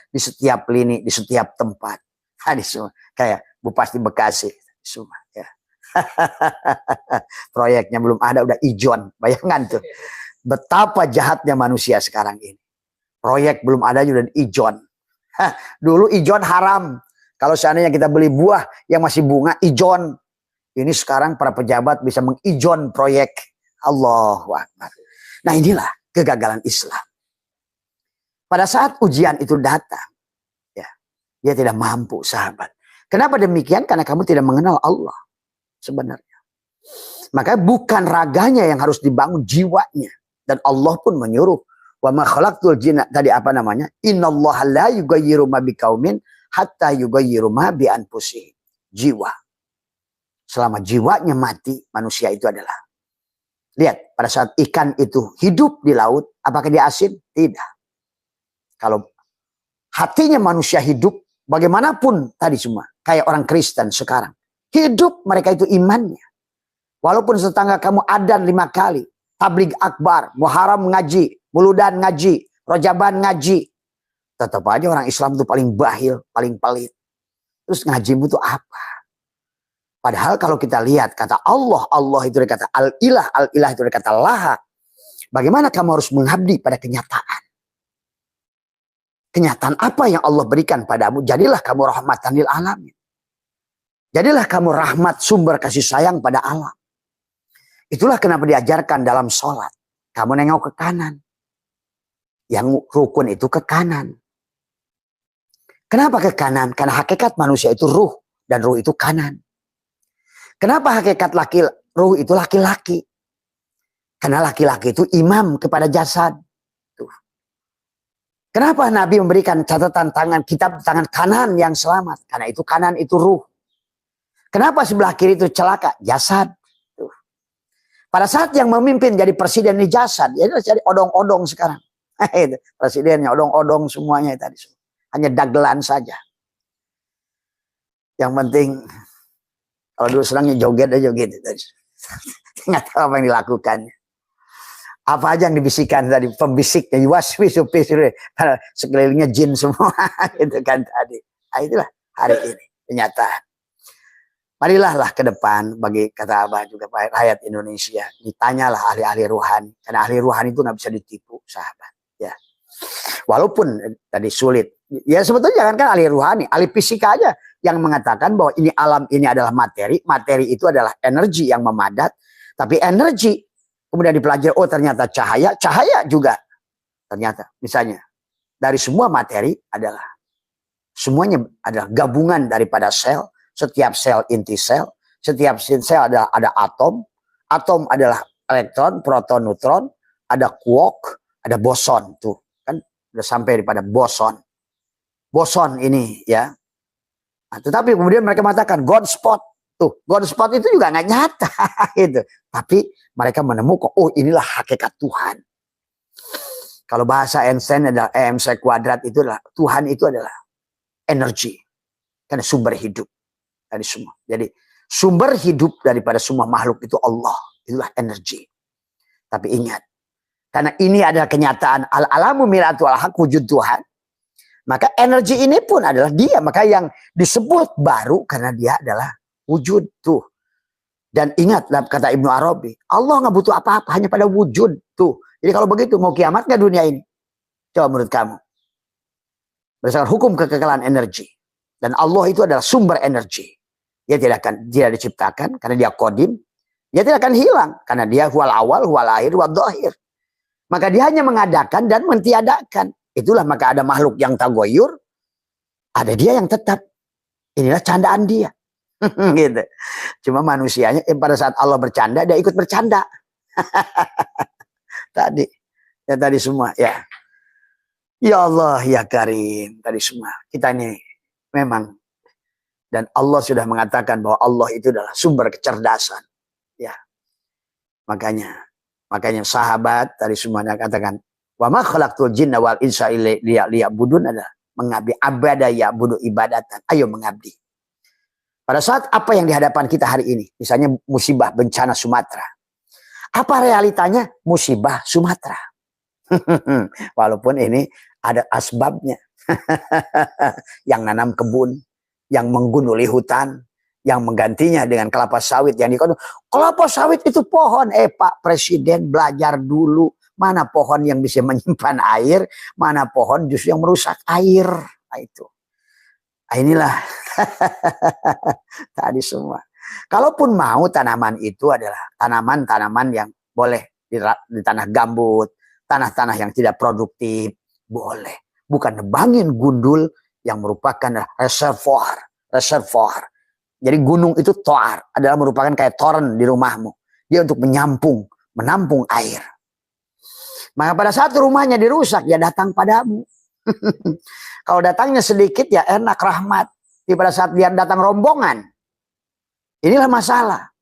A: di setiap lini, di setiap tempat. Tadi semua kayak Bupati Bekasi semua ya. Proyeknya belum ada udah ijon. Bayangkan tuh. Betapa jahatnya manusia sekarang ini. Proyek belum ada udah ijon. Dulu ijon haram. Kalau seandainya kita beli buah yang masih bunga ijon. Ini sekarang para pejabat bisa mengijon proyek. Allahu Akbar. Nah inilah kegagalan Islam. Pada saat ujian itu datang, ya, dia tidak mampu sahabat. Kenapa demikian? Karena kamu tidak mengenal Allah sebenarnya. Maka bukan raganya yang harus dibangun, jiwanya. Dan Allah pun menyuruh. Wa ma khalaqtul jinna, tadi apa namanya? Innallaha la yughayyiru ma biqaumin hatta yughayyiru ma bi anfusihim. Jiwa. Selama jiwanya mati, manusia itu adalah. Lihat, pada saat ikan itu hidup di laut, apakah dia asin? Tidak. Kalau hatinya manusia hidup, bagaimanapun tadi semua, kayak orang Kristen sekarang. Hidup mereka itu imannya. Walaupun tetangga kamu adzan 5 kali, tabligh akbar, muharam ngaji, muludan ngaji, rojaban ngaji. Tetap aja orang Islam itu paling bahil, paling pelit. Terus ngajimu itu apa? Padahal kalau kita lihat kata Allah, Allah itu dikata al-ilah, al-ilah itu dikata laha. Bagaimana kamu harus mengabdi pada kenyataan? kenyataan apa yang Allah berikan padamu. Jadilah kamu rahmatan lil alamin. Jadilah kamu rahmat, sumber kasih sayang pada alam. Itulah kenapa diajarkan dalam sholat. Kamu nengok ke kanan. Yang rukun itu ke kanan. Kenapa ke kanan? Karena hakikat manusia itu ruh. Dan ruh itu kanan. Kenapa hakikat ruh itu laki-laki? Karena laki-laki itu imam kepada jasad. Tuh. Kenapa Nabi memberikan catatan tangan, kitab tangan kanan yang selamat? Karena itu kanan itu ruh. Kenapa sebelah kiri itu celaka? Jasad. Tuh. Pada saat yang memimpin jadi presiden di jasad, jadi odong-odong sekarang. Presidennya odong-odong semuanya tadi. Hanya dagelan saja. Yang penting, kalau dulu senangnya joget aja joget. Nggak tahu apa yang dilakukannya. Apa aja yang dibisikkan tadi, pembisiknya, sekelilingnya jin semua. Gitu kan tadi. Nah, itulah hari ini, kenyataan. Marilah ke depan bagi kata Abah juga rakyat Indonesia. Ditanyalah ahli-ahli ruhani. Karena ahli ruhani itu nggak bisa ditipu, sahabat. Ya. Walaupun tadi sulit. Ya sebetulnya jangan kan ahli ruhani, ahli fisika aja yang mengatakan bahwa ini alam ini adalah materi. Materi itu adalah energi yang memadat. Tapi energi kemudian dipelajari, oh ternyata cahaya. Cahaya juga ternyata misalnya dari semua materi semuanya adalah gabungan daripada sel. Setiap sel inti sel, setiap sel ada atom. Atom adalah elektron, proton, neutron, ada quark, ada boson tuh. Kan udah sampai daripada boson. Boson ini ya. Nah, tetapi kemudian mereka mengatakan God spot. Tuh, God spot itu juga nggak nyata gitu. Tapi mereka menemukan, oh inilah hakikat Tuhan. Kalau bahasa Einstein adalah EMC kuadrat itu adalah Tuhan itu adalah energi. Karena sumber hidup. Dari semua. Jadi sumber hidup daripada semua makhluk itu Allah. Itulah energi. Tapi ingat. Karena ini adalah kenyataan. Al-alamu miratu al-haq, wujud Tuhan. Maka energi ini pun adalah dia. Maka yang disebut baru karena dia adalah wujud tuh. Dan ingat kata Ibnu Arabi. Allah nggak butuh apa-apa. Hanya pada wujud tuh. Jadi kalau begitu mau kiamat nggak dunia ini? Coba menurut kamu. Berdasarkan hukum kekekalan energi. Dan Allah itu adalah sumber energi. Dia tidak diciptakan karena dia qadim. Dia tidak akan hilang karena dia huwal awal, huwal akhir, huwal dhahir. Maka dia hanya mengadakan dan mentiadakan. Itulah maka ada makhluk yang tagoyur. Ada dia yang tetap. Inilah candaan dia. Gitu. Cuma manusianya pada saat Allah bercanda dia ikut bercanda. Tadi semua ya. Ya Allah ya Karim. Tadi semua. Kita ini memang. Dan Allah sudah mengatakan bahwa Allah itu adalah sumber kecerdasan. Ya. Makanya sahabat tadi semuanya katakan, wa ma khalaqtul jinna wal insa illa liya'budun, adalah mengabdi, abada ya'budu ibadatan. Ayo mengabdi. Pada saat apa yang di hadapan kita hari ini, misalnya musibah bencana Sumatera. Apa realitanya? Musibah Sumatera. Walaupun ini ada asbabnya. Yang nanam kebun, yang menggunduli hutan, yang menggantinya dengan kelapa sawit yang dikatakan kelapa sawit itu pohon. Pak Presiden belajar dulu, mana pohon yang bisa menyimpan air, mana pohon justru yang merusak air. Nah, itu. Nah, inilah tadi semua. Kalaupun mau tanaman itu adalah tanaman-tanaman yang boleh di tanah gambut, tanah-tanah yang tidak produktif, boleh. Bukan nebangin gundul yang merupakan reservoir. Jadi gunung itu toar adalah merupakan kayak toren di rumahmu. Dia untuk menampung air. Maka pada saat rumahnya dirusak, ya datang padamu. Kalau datangnya sedikit ya enak, rahmat. Tapi pada saat dia datang rombongan, inilah masalah.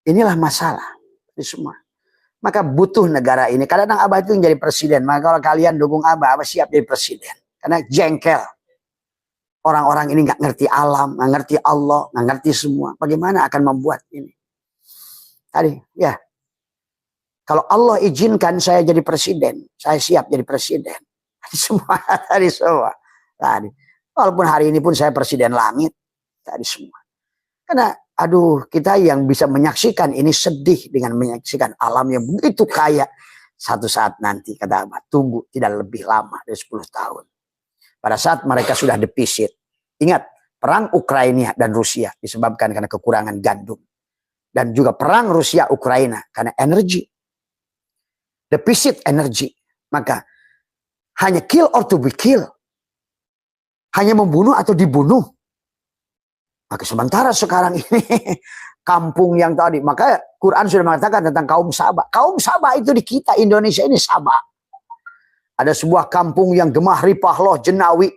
A: Inilah masalah. Itu semua. Maka butuh negara ini. Kadang-kadang Abah itu yang jadi presiden. Maka kalau kalian dukung Abah siap jadi presiden. Karena jengkel. Orang-orang ini nggak ngerti alam, nggak ngerti Allah, nggak ngerti semua. Bagaimana akan membuat ini? Tadi, ya. Kalau Allah izinkan saya jadi presiden, saya siap jadi presiden. Tadi semua. Tadi. Walaupun hari ini pun saya presiden langit. Tadi semua. Karena, aduh, kita yang bisa menyaksikan ini sedih dengan menyaksikan alam yang begitu kaya. Satu saat nanti, kata Abah, tunggu tidak lebih lama dari 10 tahun. pada saat mereka sudah defisit. Ingat, perang Ukraina dan Rusia disebabkan karena kekurangan gandum. Dan juga perang Rusia-Ukraina karena energi. Defisit energi. Maka hanya kill or to be kill. Hanya membunuh atau dibunuh. Maka sementara sekarang ini kampung yang tadi, maka Quran sudah mengatakan tentang kaum Sabah. Kaum Sabah itu di kita Indonesia ini Sabah. Ada sebuah kampung yang gemah ripah loh jenawi,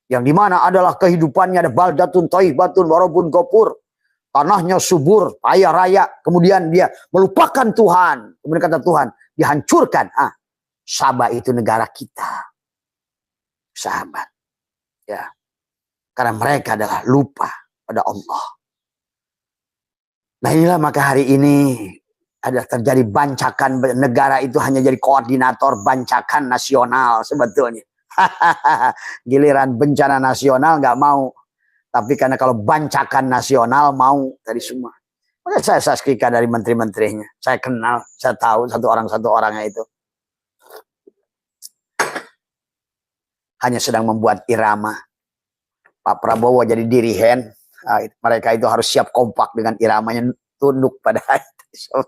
A: yang dimana adalah kehidupannya ada baldatun thayyibatun warabun ghafur, tanahnya subur, kaya raya, kemudian dia melupakan Tuhan, kemudian kata Tuhan dihancurkan. Sabah itu negara kita, sahabat, ya, karena mereka adalah lupa pada Allah. Nah inilah maka hari ini ada terjadi bancakan, negara itu hanya jadi koordinator bancakan nasional sebetulnya. Giliran bencana nasional nggak mau, tapi karena kalau bancakan nasional mau dari semua. Maka saya saksikan dari menteri-menterinya, saya kenal, saya tahu satu orangnya itu hanya sedang membuat irama. Pak Prabowo jadi dirihen, mereka itu harus siap kompak dengan iramanya, tunduk pada itu.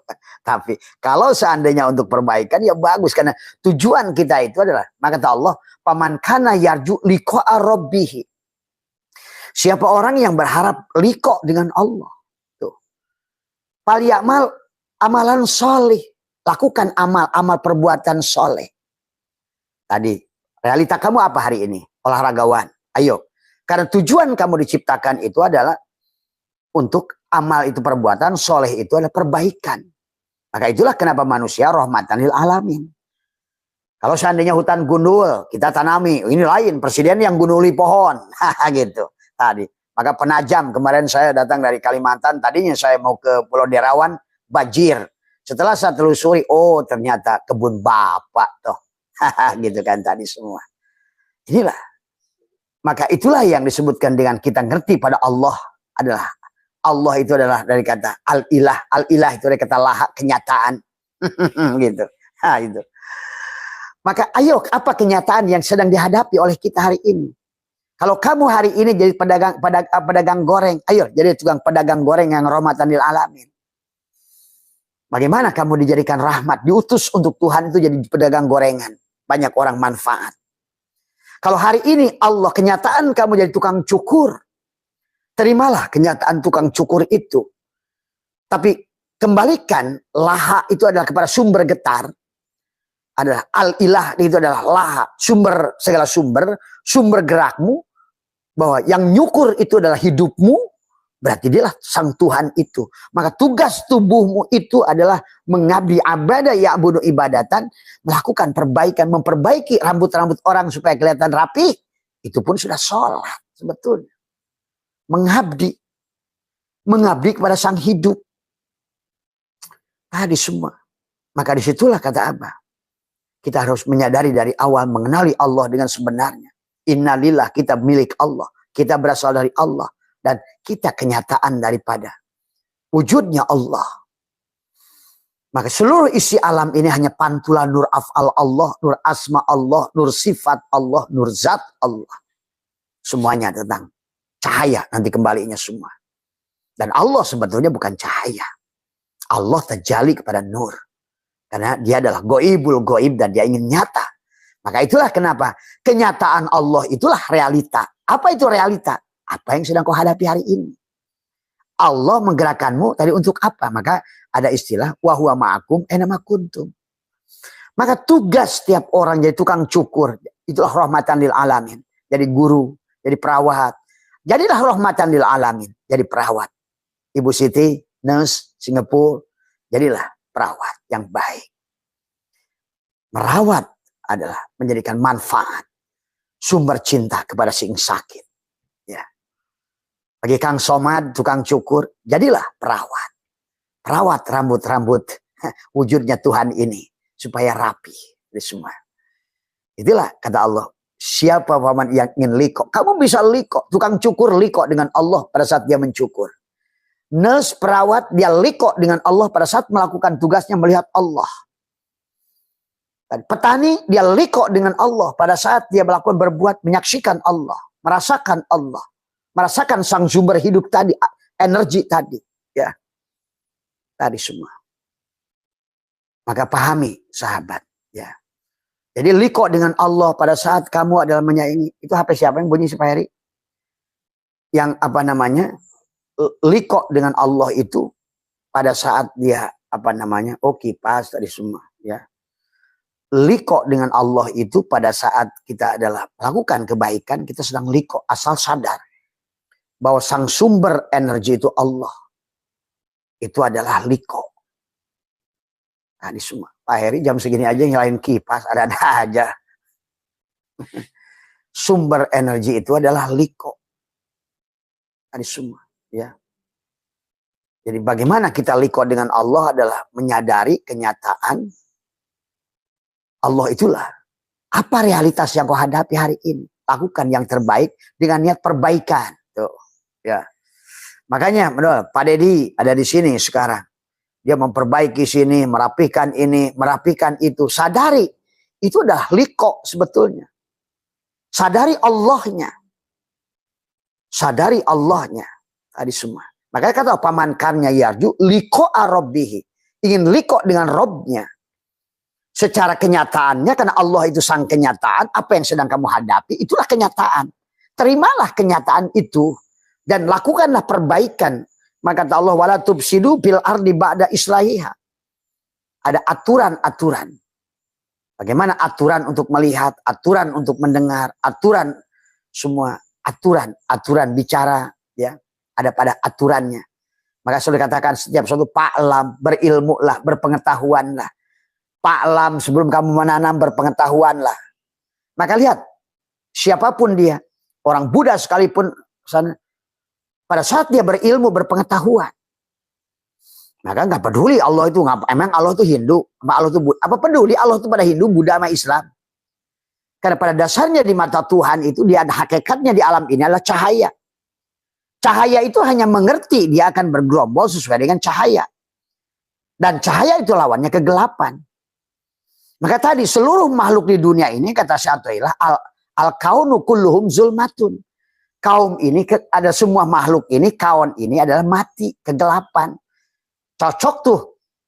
A: Tapi kalau seandainya untuk perbaikan ya bagus, karena tujuan kita itu adalah, maka kata Allah, paman kana yarju liqa'a rabbih. Siapa orang yang berharap liqa dengan Allah, tuh. Fal ya'mal amalan soleh, lakukan amal perbuatan soleh. Tadi realita kamu apa hari ini? Olahragawan, ayo. Karena tujuan kamu diciptakan itu adalah untuk amal itu perbuatan, soleh itu adalah perbaikan. Maka itulah kenapa manusia rahmatan lil alamin. Kalau seandainya hutan gundul, kita tanami, ini lain, presiden yang gunduli pohon, gitu. Tadi, maka penajam, kemarin saya datang dari Kalimantan, tadinya saya mau ke Pulau Derawan, banjir. Setelah saya telusuri, oh ternyata kebun bapak toh, gitu kan tadi semua. Inilah. Maka itulah yang disebutkan dengan kita ngerti pada Allah adalah, Allah itu adalah dari kata al-ilah. Al-ilah itu dari kata laha, kenyataan. Gitu. Nah, itu. Maka ayo, apa kenyataan yang sedang dihadapi oleh kita hari ini? Kalau kamu hari ini jadi pedagang goreng, ayo jadi tukang pedagang goreng yang rahmatan lil alamin. Bagaimana kamu dijadikan rahmat, diutus untuk Tuhan itu jadi pedagang gorengan. Banyak orang manfaat. Kalau hari ini Allah kenyataan kamu jadi tukang cukur, terimalah kenyataan tukang cukur itu. Tapi kembalikan laha itu adalah kepada sumber getar. Adalah al-ilah itu adalah laha, sumber segala sumber gerakmu. Bahwa yang nyukur itu adalah hidupmu, berarti dialah sang Tuhan itu. Maka tugas tubuhmu itu adalah mengabdi abadah ya'budu ibadatan, melakukan perbaikan, memperbaiki rambut-rambut orang supaya kelihatan rapi. Itu pun sudah sholat sebetulnya. Mengabdi kepada sang hidup. Tadi semua. Maka disitulah kata Abah, kita harus menyadari dari awal, mengenali Allah dengan sebenarnya. Innalillah, kita milik Allah, kita berasal dari Allah, dan kita kenyataan daripada wujudnya Allah. Maka seluruh isi alam ini hanya pantulan nur af'al Allah, nur asma Allah, nur sifat Allah, nur zat Allah. Semuanya tentang cahaya, nanti kembalinya semua. Dan Allah sebetulnya bukan cahaya. Allah terjali kepada nur. Karena dia adalah goibul goib dan dia ingin nyata. Maka itulah kenapa kenyataan Allah itulah realita. Apa itu realita? Apa yang sedang kau hadapi hari ini? Allah menggerakkanmu tadi untuk apa? Maka ada istilah wa huwa ma'akum aina ma kuntum. Maka tugas setiap orang jadi tukang cukur, itulah rahmatan lil alamin. Jadi guru, jadi perawat. Jadilah rahmatan lil alamin, jadi perawat. Ibu Siti, nurse Singapura, jadilah perawat yang baik. Merawat adalah menjadikan manfaat, sumber cinta kepada si sakit. Ya. Bagi Kang Somad, tukang cukur, jadilah perawat. Perawat rambut-rambut wujudnya Tuhan ini supaya rapi dari semua. Itulah kata Allah, siapa paman yang ingin liko, kamu bisa liko, tukang cukur liko dengan Allah pada saat dia mencukur. Nurse perawat dia liko dengan Allah pada saat melakukan tugasnya melihat Allah. Petani dia liko dengan Allah pada saat dia melakukan berbuat, menyaksikan Allah, merasakan Allah, merasakan sang sumber hidup tadi, energi tadi, ya, tadi semua. Maka pahami sahabat, ya. Jadi liko dengan Allah pada saat kamu adalah menyayangi. Itu HP siapa yang bunyi si Pak Heri? Yang apa namanya? Liko dengan Allah itu pada saat dia apa namanya? Oh, kipas tadi semua, ya. Liko dengan Allah itu pada saat kita adalah melakukan kebaikan, kita sedang liko, asal sadar bahwa sang sumber energi itu Allah. Itu adalah liko. Tadi semua. Pak Heri jam segini aja nyalain kipas, ada-ada aja. Sumber energi itu adalah liko. Tadi semua, ya. Jadi bagaimana kita liko dengan Allah adalah menyadari kenyataan Allah itulah. Apa realitas yang kau hadapi hari ini? Lakukan yang terbaik dengan niat perbaikan. Tuh, ya. Makanya, Pak Deddy ada di sini sekarang. Dia memperbaiki sini, merapikan ini, merapikan itu. Sadari, itu adalah liko sebetulnya. Sadari Allahnya. Sadari Allahnya. Tadi semua. Makanya kata paman karnya yarju, liko arabbihi. Ingin liko dengan Robnya. Secara kenyataannya, karena Allah itu sang kenyataan, apa yang sedang kamu hadapi, itulah kenyataan. Terimalah kenyataan itu, dan lakukanlah perbaikan. Maka kata Allah, wala tufsidu bil ardi ba'da islahiha. Ada aturan-aturan. Bagaimana aturan untuk melihat, aturan untuk mendengar, aturan semua, aturan bicara, ya, ada pada aturannya. Maka sudah dikatakan setiap suatu pa'lam, berilmulah, berpengetahuanlah. Pa'lam sebelum kamu menanam, berpengetahuanlah. Maka lihat, siapapun dia, orang Buddha sekalipun sana, pada saat dia berilmu, berpengetahuan, maka nggak peduli Allah itu, emang Allah itu Hindu, Allah itu Buddha, apa peduli Allah itu pada Hindu, Buddha, sama Islam. Karena pada dasarnya di mata Tuhan itu, dia ada hakikatnya di alam ini adalah cahaya. Cahaya itu hanya mengerti dia akan bergerombol sesuai dengan cahaya. Dan cahaya itu lawannya kegelapan. Maka tadi seluruh makhluk di dunia ini kata Syaikhullah al-kaunu kulluhum zulmatun. Kaum ini ada semua makhluk ini, kawan ini adalah mati, kegelapan. Cocok tuh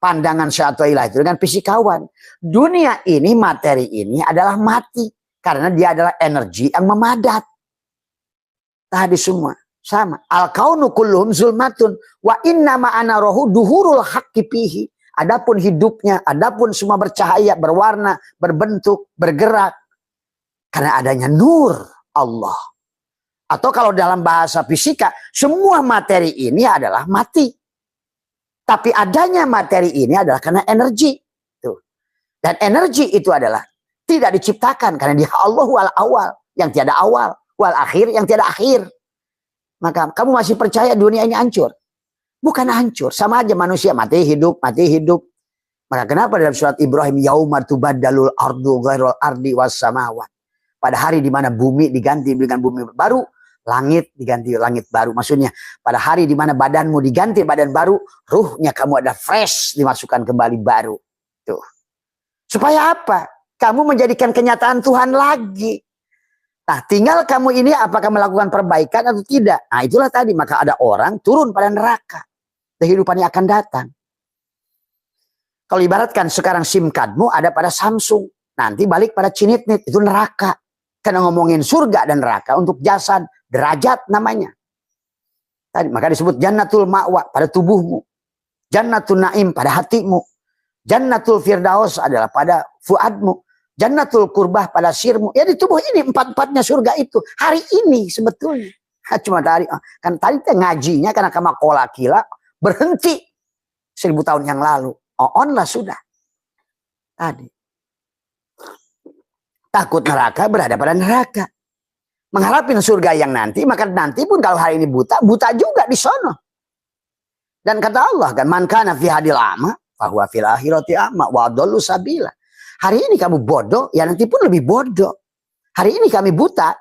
A: pandangan Syaikhullah itu dengan fisikawan. Dunia ini, materi ini adalah mati karena dia adalah energi yang memadat. Tadi semua sama. Al-kaunu kulluhum zulmatun wa inna ma'ana rohu duhurul haqqi fihi. Adapun hidupnya, adapun semua bercahaya, berwarna, berbentuk, bergerak. Karena adanya nur Allah. Atau kalau dalam bahasa fisika, semua materi ini adalah mati. Tapi adanya materi ini adalah karena energi. Tuh. Dan energi itu adalah tidak diciptakan. Karena dia Allah wal awal, yang tiada awal. Wal akhir, yang tiada akhir. Maka kamu masih percaya dunia ini hancur? Bukan hancur, sama aja manusia mati hidup, mati hidup. Maka kenapa dalam surat Ibrahim yauma tubaddalul ardu ghairul ardi was samawat. Pada hari di mana bumi diganti dengan bumi baru, langit diganti langit baru. Maksudnya pada hari di mana badanmu diganti badan baru, ruhnya kamu ada fresh, dimasukkan kembali baru. Tuh. Supaya apa? Kamu menjadikan kenyataan Tuhan lagi. Nah, tinggal kamu ini apakah melakukan perbaikan atau tidak. Nah, itulah tadi. Maka ada orang turun pada neraka. Kehidupannya akan datang. Kalau ibaratkan sekarang SIM cardmu ada pada Samsung. Nanti balik pada Cinitnit. Itu neraka. Karena ngomongin surga dan neraka untuk jasad. Derajat namanya. Tadi, maka disebut Jannatul Ma'wa pada tubuhmu. Jannatul Naim pada hatimu. Jannatul Firdaus adalah pada fuadmu. Jannatul Qurbah pada sirmu. Ya di tubuh ini empat-empatnya surga itu. Hari ini sebetulnya. Cuma tadi. Kan tadi ngajinya karena kama kola kila. Berhenti 1000 tahun yang lalu. On lah sudah. Tadi. Takut neraka berada pada neraka. Mengharapin surga yang nanti. Maka nanti pun kalau hari ini buta. Buta juga di sono. Dan kata Allah kan. Man kana fi hadil ama. Fahuwa fil akhirati ama. Wa adallu sabila. Hari ini kamu bodoh. Ya nanti pun lebih bodoh. Hari ini kami buta.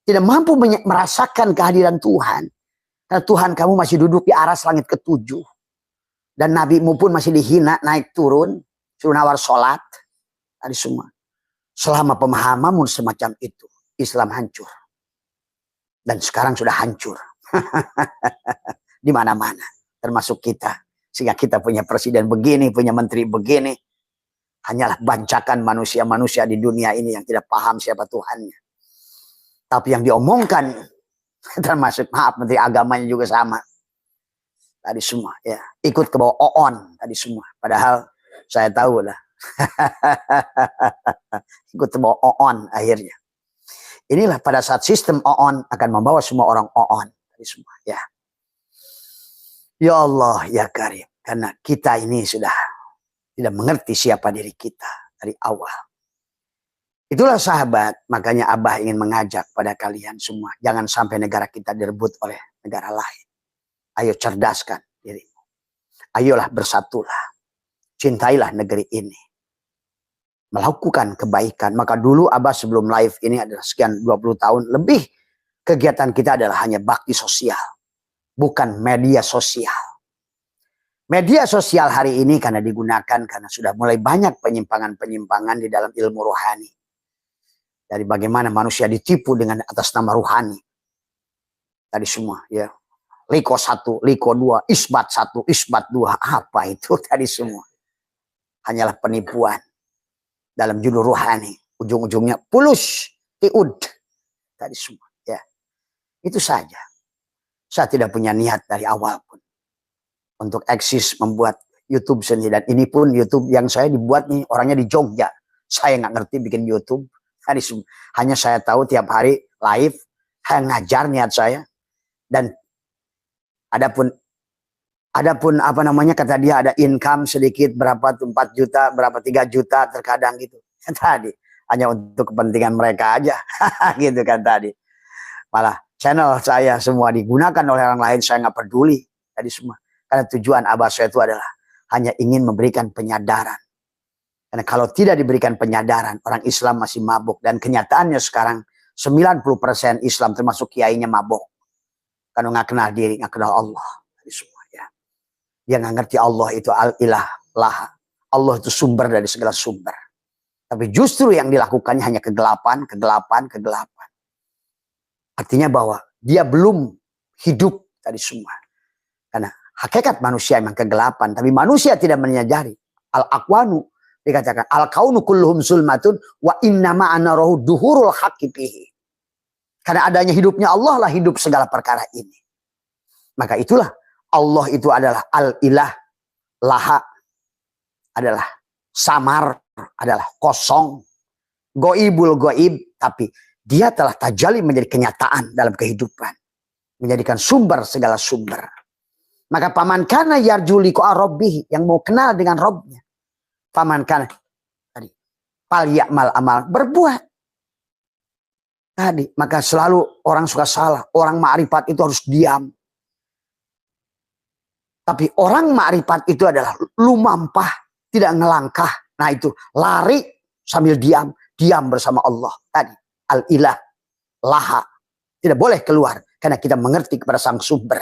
A: Tidak mampu merasakan kehadiran Tuhan. Karena Tuhan kamu masih duduk di aras langit ke-7. Dan nabimu pun masih dihina, naik turun. Suruh nawar sholat. Tadi semua. Selama pemahamanmu semacam itu, Islam hancur. Dan sekarang sudah hancur. Di mana-mana. Termasuk kita. Sehingga kita punya presiden begini, punya menteri begini. Hanyalah bancakan manusia-manusia di dunia ini yang tidak paham siapa Tuhannya. Tapi yang diomongkan, termasuk maaf menteri agamanya juga sama. Tadi semua ya ikut ke bawah OON tadi semua. Padahal saya tahu lah. Ikut ke bawah OON akhirnya. Inilah pada saat sistem OON akan membawa semua orang OON tadi semua ya. Ya Allah ya Karim, karena kita ini sudah tidak mengerti siapa diri kita dari awal. Itulah sahabat, makanya Abah ingin mengajak pada kalian semua, jangan sampai negara kita direbut oleh negara lain. Ayo cerdaskan dirimu. Ayolah bersatulah. Cintailah negeri ini. Melakukan kebaikan. Maka dulu Abah sebelum live ini adalah sekian 20 tahun lebih. Kegiatan kita adalah hanya bakti sosial. Bukan media sosial. Media sosial hari ini karena digunakan karena sudah mulai banyak penyimpangan-penyimpangan di dalam ilmu rohani. Dari bagaimana manusia ditipu dengan atas nama rohani. Tadi semua ya. Liko 1, Liko 2, Isbat 1, Isbat 2. Apa itu tadi semua? Hanyalah penipuan. Dalam judul rohani. Ujung-ujungnya pulus, tiud. Tadi semua. Ya. Itu saja. Saya tidak punya niat dari awal pun. Untuk eksis membuat YouTube sendiri. Dan ini pun YouTube yang saya dibuat nih. Orangnya di Jogja. Saya nggak ngerti bikin YouTube. Tadi semua. Hanya saya tahu tiap hari live. Saya ngajar niat saya. Dan Adapun apa namanya kata dia ada income sedikit berapa 4 juta, berapa 3 juta terkadang gitu. Tadi hanya untuk kepentingan mereka aja gitu kan tadi. Malah channel saya semua digunakan oleh orang lain, saya nggak peduli tadi semua. Karena tujuan Abah saya itu adalah hanya ingin memberikan penyadaran. Karena kalau tidak diberikan penyadaran, orang Islam masih mabuk dan kenyataannya sekarang 90% Islam termasuk kiainya mabuk. Karena nggak kenal diri, nggak kenal Allah. Tadi semua ya. Dia nggak ngerti Allah itu al-ilah, laha. Allah itu sumber dari segala sumber. Tapi justru yang dilakukannya hanya kegelapan, kegelapan, kegelapan. Artinya bahwa dia belum hidup tadi semua. Karena hakikat manusia memang kegelapan. Tapi manusia tidak menyadari. Al-aqwanu dikatakan. Al-kaunu kulluhum zulmatun wa innama ana rohu duhurul haqiqihi. Karena adanya hidupnya Allah lah hidup segala perkara ini. Maka itulah Allah itu adalah al-ilah, laha, adalah samar, adalah kosong, goibul goib, tapi dia telah tajali menjadi kenyataan dalam kehidupan. Menjadikan sumber segala sumber. Maka paman kana yarju liqa rabbih, yang mau kenal dengan Rabbnya. Paman kana tadi fal ya'mal amal, berbuat. Tadi, maka selalu orang suka salah. Orang ma'rifat itu harus diam. Tapi orang ma'rifat itu adalah lumampah, tidak ngelangkah. Nah itu, lari sambil diam. Diam bersama Allah. Tadi, al-ilah, laha. Tidak boleh keluar. Karena kita mengerti kepada sang sumber.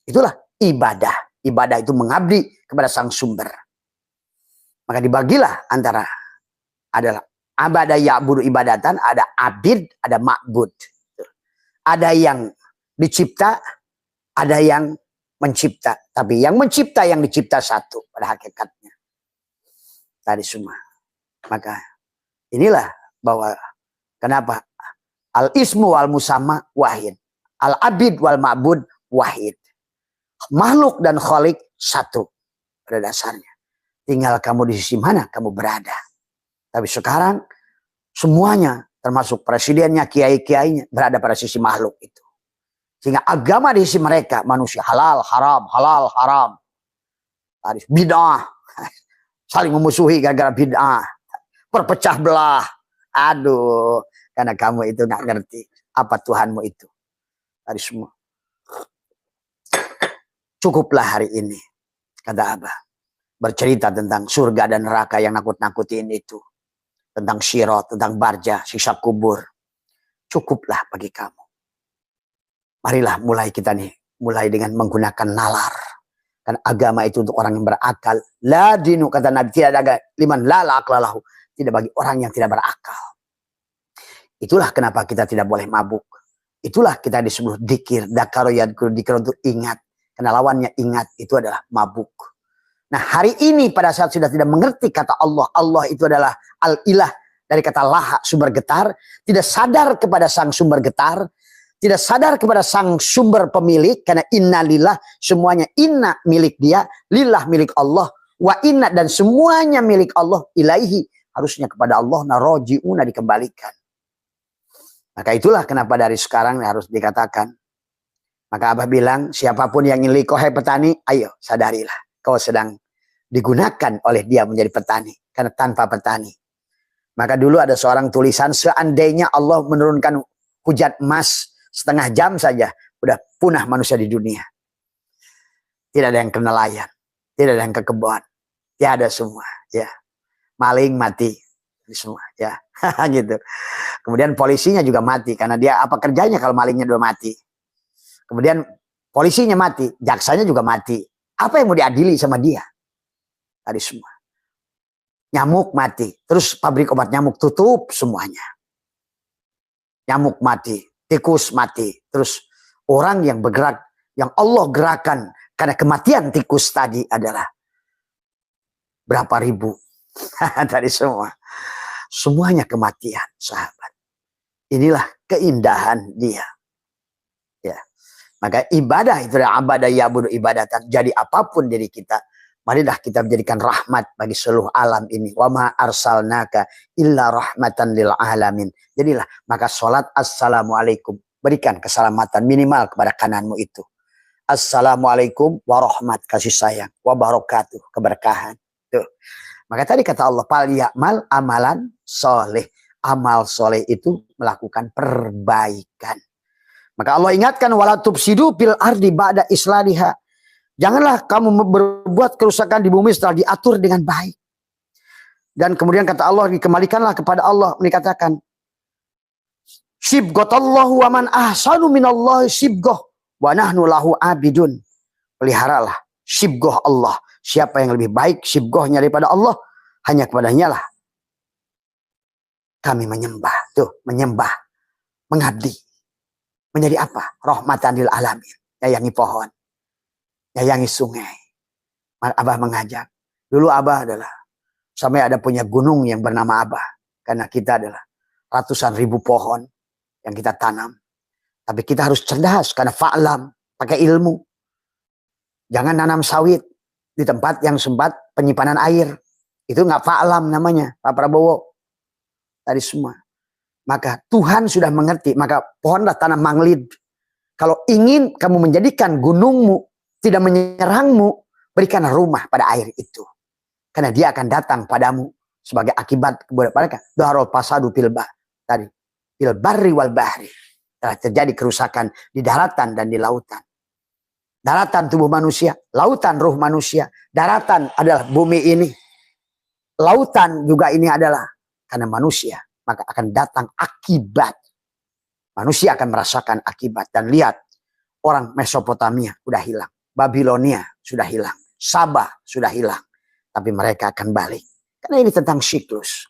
A: Itulah ibadah. Ibadah itu mengabdi kepada sang sumber. Maka dibagilah antara adalah Abadah ya'budu ibadatan, ada abid, ada ma'bud. Ada yang dicipta, ada yang mencipta. Tapi yang mencipta, yang dicipta satu pada hakikatnya. Tadi semua. Maka inilah bahwa kenapa al-ismu wal musamma wahid. Al-abid wal ma'bud wahid. Makhluk dan khalik satu pada dasarnya. Tinggal kamu di sisi mana kamu berada. Tapi sekarang semuanya termasuk presidennya, kiai-kiainya berada pada sisi makhluk itu. Sehingga agama di sisi mereka manusia halal, haram, halal, haram. Bid'ah. Saling memusuhi gara-gara bid'ah. Perpecah belah. Aduh. Karena kamu itu gak ngerti apa Tuhanmu itu. Tadi semua. Cukuplah hari ini. Kata Abah. Bercerita tentang surga dan neraka yang nakut-nakutin itu. Tentang syirat, tentang barjah, siksa kubur. Cukuplah bagi kamu. Marilah mulai kita nih. Mulai dengan menggunakan nalar. Karena agama itu untuk orang yang berakal. La dinu, kata Nabi, tidak ada liman la aqlalahu. tidak bagi orang yang tidak berakal. Itulah kenapa kita tidak boleh mabuk. Itulah kita disebut dikir, dakaro yadkur, dikir untuk ingat. Karena lawannya ingat itu adalah mabuk. Nah hari ini pada saat sudah tidak mengerti kata Allah, Allah itu adalah al-ilah dari kata laha, sumber getar. Tidak sadar kepada sang sumber getar. Tidak sadar kepada sang sumber pemilik. Karena inna lillah, semuanya inna milik dia, lillah milik Allah. Wa inna dan semuanya milik Allah, ilaihi harusnya kepada Allah, naroji'una dikembalikan. Maka itulah kenapa dari sekarang harus dikatakan. Maka Abah bilang, siapapun yang ingin likohe petani, ayo sadarilah. Kau sedang digunakan oleh dia menjadi petani. Karena tanpa petani. Maka dulu ada seorang tulisan, seandainya Allah menurunkan hujan emas setengah jam saja, udah punah manusia di dunia. Tidak ada yang ke nelayan. Tidak ada yang ke kebun. Tiada semua. Ya. Maling mati. Semua. Ya. Gitu. Kemudian polisinya juga mati. Karena dia apa kerjanya kalau malingnya udah mati. Kemudian polisinya mati. Jaksanya juga mati. Apa yang mau diadili sama dia? Tadi semua. Nyamuk mati. Terus pabrik obat nyamuk tutup semuanya. Nyamuk mati. Tikus mati. Terus orang yang bergerak. Yang Allah gerakan. Karena kematian tikus tadi adalah berapa ribu. Tadi semua. Semuanya kematian, sahabat. Inilah keindahan dia. Ya. Maka ibadah itu adalah abadah yabudu ibadatan. Jadi apapun diri kita, marilah kita menjadikan rahmat bagi seluruh alam ini. Wa ma arsalnaka illa rahmatan lil alamin. Jadilah, maka sholat assalamualaikum. Berikan keselamatan minimal kepada kananmu itu. Assalamualaikum warahmat kasih sayang. Wabarakatuh keberkahan. Tuh. Maka tadi kata Allah, fal ya'mal amalan soleh. Amal soleh itu melakukan perbaikan. Maka Allah ingatkan, wala tufsidu fil ardi ba'da isladiha. Janganlah kamu berbuat kerusakan di bumi setelah diatur dengan baik. Dan kemudian kata Allah, dikembalikanlah kepada Allah. Dikatakan, sibghatallahu wa man ahsanu minallahi sibghah wa nahnu lahu abidun. Peliharalah sibghah Allah. Siapa yang lebih baik sibghahnya daripada Allah, hanya kepadanya lah kami menyembah. Tuh, menyembah, mengabdi. Menjadi apa? Rahmatan lil alamin. Nyayangi pohon, nyayangi sungai. Abah mengajak. Dulu Abah adalah, sampai ada punya gunung yang bernama Abah. Karena kita adalah ratusan ribu pohon yang kita tanam. Tapi kita harus cerdas, karena fa'lam, pakai ilmu. Jangan nanam sawit di tempat yang sempat penyimpanan air. Itu nggak fa'lam namanya, Pak Prabowo. Tadi semua. Maka Tuhan sudah mengerti. Maka pohonlah tanam manglid. Kalau ingin kamu menjadikan gunungmu tidak menyerangmu, berikan rumah pada air itu. Karena dia akan datang padamu sebagai akibat kepada darul fasadu fil tadi fil barri wal bahri. Telah terjadi kerusakan di daratan dan di lautan. Daratan tubuh manusia, lautan ruh manusia. Daratan adalah bumi ini. Lautan juga ini adalah karena manusia. Maka akan datang akibat. Manusia akan merasakan akibat. Dan lihat, orang Mesopotamia sudah hilang. Babilonia sudah hilang. Sabah sudah hilang. Tapi mereka akan balik. Karena ini tentang siklus.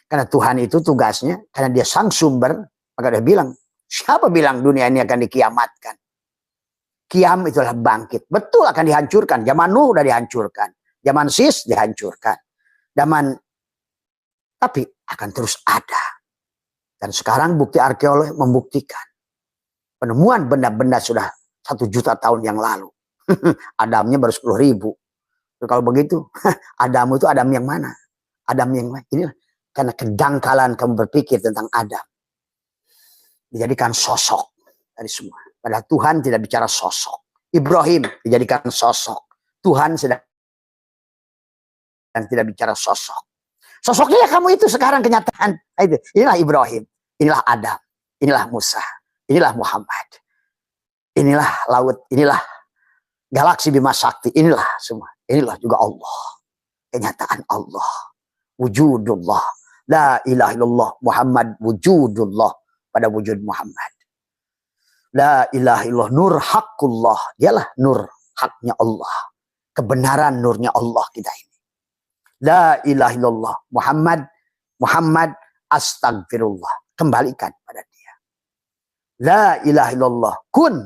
A: Karena Tuhan itu tugasnya, karena dia sang sumber, maka dia bilang, siapa bilang dunia ini akan dikiamatkan? Kiam itulah bangkit. Betul akan dihancurkan. Zaman Nuh sudah dihancurkan. Zaman Sis dihancurkan. Tapi akan terus ada. Dan sekarang bukti arkeologi membuktikan. Penemuan benda-benda sudah 1 juta tahun yang lalu. Adamnya baru 10.000. Kalau begitu, Adam itu Adam yang mana? Adam yang mana? Inilah karena kedangkalan kamu berpikir tentang Adam. Dijadikan sosok dari semua. Padahal Tuhan tidak bicara sosok. Ibrahim dijadikan sosok. Tuhan sedang tidak bicara sosok. Sosoknya kamu itu sekarang kenyataan. Inilah Ibrahim. Inilah Adam. Inilah Musa. Inilah Muhammad. Inilah laut. Inilah galaksi Bima Sakti. Inilah semua. Inilah juga Allah. Kenyataan Allah. Wujudullah. La ilaha illallah. Muhammad wujudullah. Pada wujud Muhammad. La ilaha illallah. Nur haqqullah. Dialah nur haknya Allah. Kebenaran nurnya Allah kita ini. La ilaha illallah. Muhammad astagfirullah. Kembalikan pada dia. La ilaha illallah. Kun.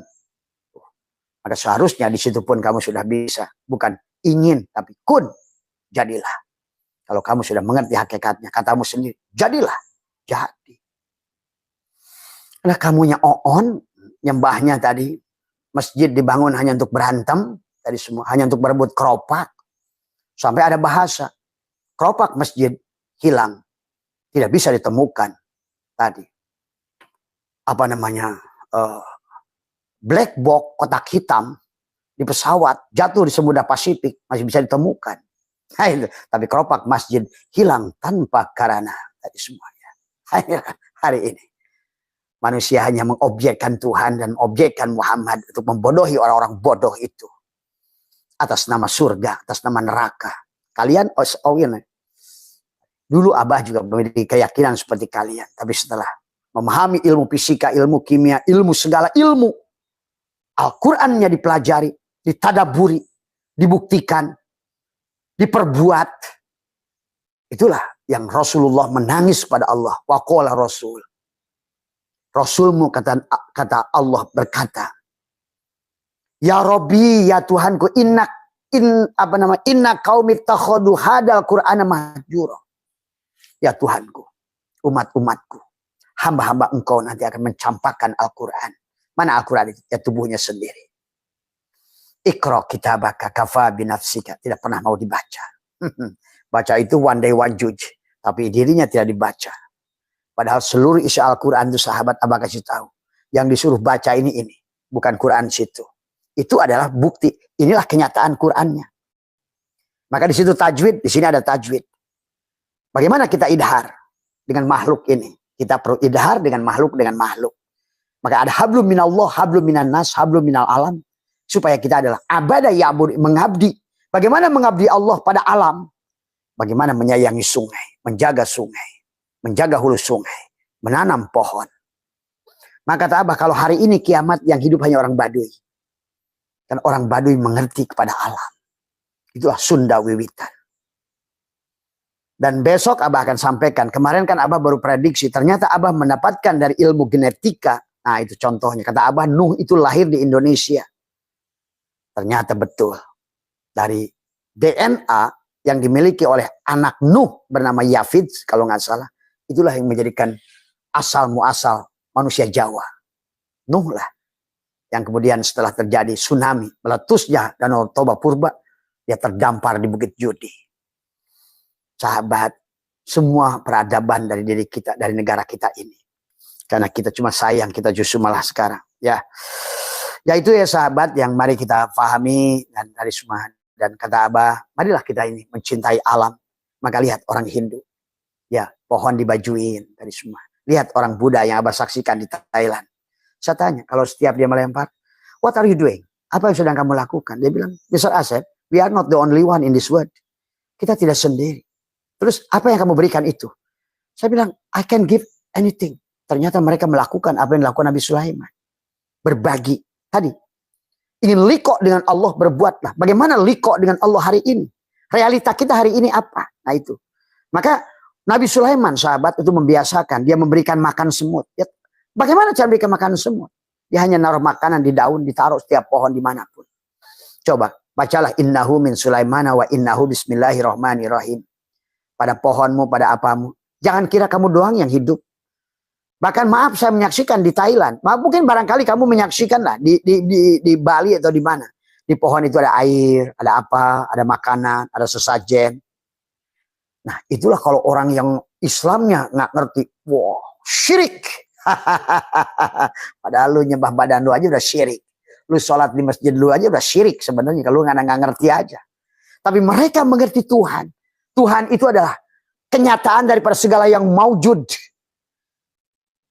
A: Maka seharusnya di situ pun kamu sudah bisa. Bukan ingin, tapi kun. Jadilah. Kalau kamu sudah mengerti hakikatnya, katamu sendiri, jadilah. Jadi. Karena kamunya oon, nyembahnya tadi, masjid dibangun hanya untuk berantem, tadi semua hanya untuk berebut keropak. Sampai ada bahasa, keropak masjid hilang. Tidak bisa ditemukan tadi. Apa namanya, black box, kotak hitam, di pesawat, jatuh di Samudra Pasifik, masih bisa ditemukan. Nah, itu. Tapi keropak masjid hilang tanpa karena tadi semuanya. Hari ini manusia hanya mengobjekkan Tuhan dan mengobjekkan Muhammad untuk membodohi orang-orang bodoh itu atas nama surga, atas nama neraka. Kalian dulu Abah juga memiliki keyakinan seperti kalian, tapi setelah memahami ilmu fisika, ilmu kimia, ilmu segala ilmu, Al-Qur'annya dipelajari, ditadaburi, dibuktikan, diperbuat. Itulah yang Rasulullah menangis pada Allah. Wa qala Rasul. Rasulmu kata Allah berkata, ya Rabbi, ya Tuhanku, inna qaumi takhadu hadal Qur'ana mahjura. Ya Tuhanku, umat-umatku, hamba-hamba engkau nanti akan mencampakkan Al-Quran. Mana Al-Quran itu? Ya tubuhnya sendiri. Iqra kitabaka kafa binafsika. Tidak pernah mau dibaca. Baca itu one day one judge. Tapi dirinya tidak dibaca. Padahal seluruh isi Al-Quran itu sahabat Abah kasih tahu. Yang disuruh baca ini. Bukan Quran situ. Itu adalah bukti. Inilah kenyataan Qurannya. Maka di situ tajwid. Di sini ada tajwid. Bagaimana kita idhar dengan makhluk ini? Kita perlu idhar dengan makhluk. Maka ada hablum minallah, hablum minan nas, hablum minal alam. Supaya kita adalah abada ya'bud, mengabdi. Bagaimana mengabdi Allah pada alam? Bagaimana menyayangi sungai, menjaga hulu sungai, menanam pohon. Maka kata Abah, kalau hari ini kiamat yang hidup hanya orang Baduy. Dan orang Baduy mengerti kepada alam. Itulah Sunda Wiwitan. Dan besok Abah akan sampaikan. Kemarin kan Abah baru prediksi. Ternyata Abah mendapatkan dari ilmu genetika. Nah itu contohnya. Kata Abah, Nuh itu lahir di Indonesia. Ternyata betul. Dari DNA yang dimiliki oleh anak Nuh bernama Yafid, kalau nggak salah. Itulah yang menjadikan asal muasal manusia Jawa. Nuh lah. Yang kemudian setelah terjadi tsunami, meletusnya Danau Toba Purba, dia terdampar di Bukit Judi. Sahabat, semua peradaban dari diri kita, dari negara kita ini. Karena kita cuma sayang, kita justru malah sekarang. Ya itu ya sahabat yang mari kita pahami dan dari semua. Dan kata Abah, marilah kita ini mencintai alam. Maka lihat orang Hindu. Ya, pohon dibajuin dari semua. Lihat orang Buddha yang Abah saksikan di Thailand. Saya tanya, kalau setiap dia melempar, what are you doing? Apa yang sedang kamu lakukan? Dia bilang, Mr. Asep, we are not the only one in this world. Kita tidak sendiri. Terus apa yang kamu berikan itu? Saya bilang, I can give anything. Ternyata mereka melakukan apa yang dilakukan Nabi Sulaiman. Berbagi. Tadi. Ingin liko dengan Allah, berbuatlah. Bagaimana liko dengan Allah hari ini? Realita kita hari ini apa? Nah itu. Maka Nabi Sulaiman sahabat itu membiasakan. Dia memberikan makan semut. Ya, bagaimana cara memberikan makan semut? Dia hanya naruh makanan di daun, ditaruh setiap pohon dimanapun. Coba. Bacalah innahu min Sulaimana wa innahu bismillahirrahmanirrahim. Pada pohonmu, pada apamu. Jangan kira kamu doang yang hidup. Bahkan maaf saya menyaksikan di Thailand. Maaf mungkin barangkali kamu menyaksikan lah. Di Bali atau di mana. Di pohon itu ada air, ada apa, ada makanan, ada sesajen. Nah itulah kalau orang yang Islamnya nggak ngerti. Wow, syirik. Padahal lu nyembah badan lu aja udah syirik. Lu sholat di masjid lu aja udah syirik sebenarnya. Kalau lu nggak ngerti aja. Tapi mereka mengerti Tuhan. Tuhan itu adalah kenyataan daripada segala yang maujud.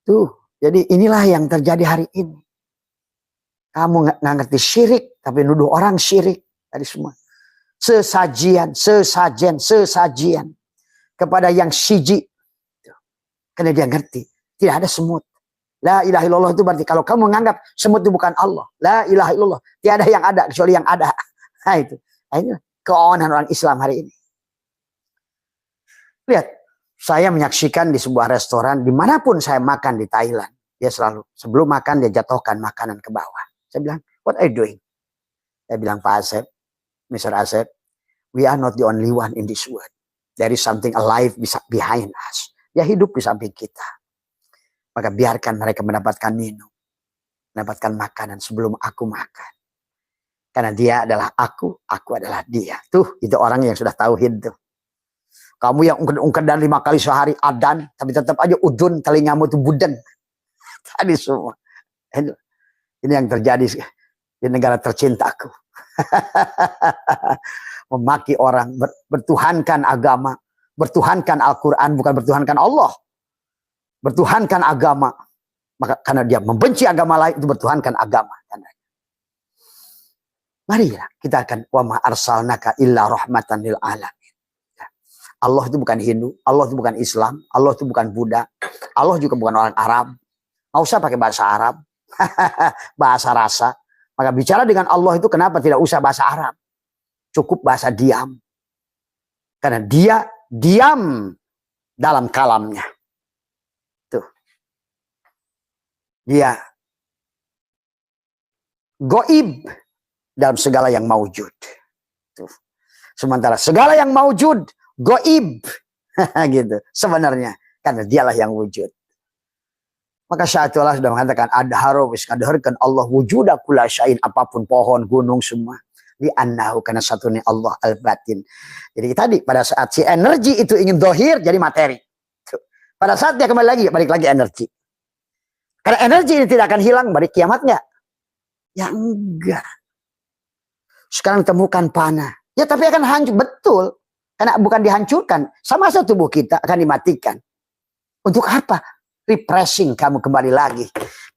A: Tuh, jadi inilah yang terjadi hari ini. Kamu nggak ngerti syirik, tapi nuduh orang syirik dari semua. Sesajian kepada yang siji. Karena dia ngerti, tidak ada semut. La ilaha illallah itu berarti kalau kamu menganggap semut itu bukan Allah. La ilaha illallah, tiada yang ada kecuali yang ada. Nah itu, nah, ini keonahan orang Islam hari ini. Lihat, saya menyaksikan di sebuah restoran, dimanapun saya makan di Thailand, dia selalu, sebelum makan dia jatuhkan makanan ke bawah. Saya bilang, what are you doing? Saya bilang, Pak Asep, Mr. Asep, we are not the only one in this world. There is something alive behind us. Dia hidup di samping kita. Maka biarkan mereka mendapatkan minum, mendapatkan makanan sebelum aku makan. Karena dia adalah aku adalah dia. Tuh, itu orang yang sudah tauhid tuh. Kamu yang ungked-ungkedan 5 kali sehari adan, tapi tetap aja udun telingamu tuh budeng. Tadi semua. Ini yang terjadi di negara tercintaku. Memaki orang, bertuhankan agama, bertuhankan Al-Quran, bukan bertuhankan Allah. Bertuhankan agama. Maka karena dia membenci agama lain, itu bertuhankan agama. Mari kita akan wa ma arsalnaka illa rahmatan lil alamin. Allah itu bukan Hindu, Allah itu bukan Islam, Allah itu bukan Buddha, Allah juga bukan orang Arab. Nggak usah pakai bahasa Arab, bahasa rasa. Maka bicara dengan Allah itu kenapa tidak usah bahasa Arab? Cukup bahasa diam. Karena dia diam dalam kalamnya. Tuh. Dia goib dalam segala yang maujud. Tuh. Sementara segala yang maujud goib. Gitu. Sebenarnya. Karena dialah yang wujud. Maka saat Allah sudah mengatakan adharu wis kadharkan Allah wujuda kula syai'in, apapun pohon, gunung semua. Li annahu karena satunya Allah al-batin. Jadi tadi pada saat si energi itu ingin dohir jadi materi. Tuh. Pada saat dia kembali lagi balik lagi energi. Karena energi ini tidak akan hilang balik kiamat enggak? Ya enggak. Sekarang temukan panah. Ya tapi akan hancur. Betul. Karena bukan dihancurkan. Sama saja tubuh kita akan dimatikan. Untuk apa? Refreshing kamu kembali lagi.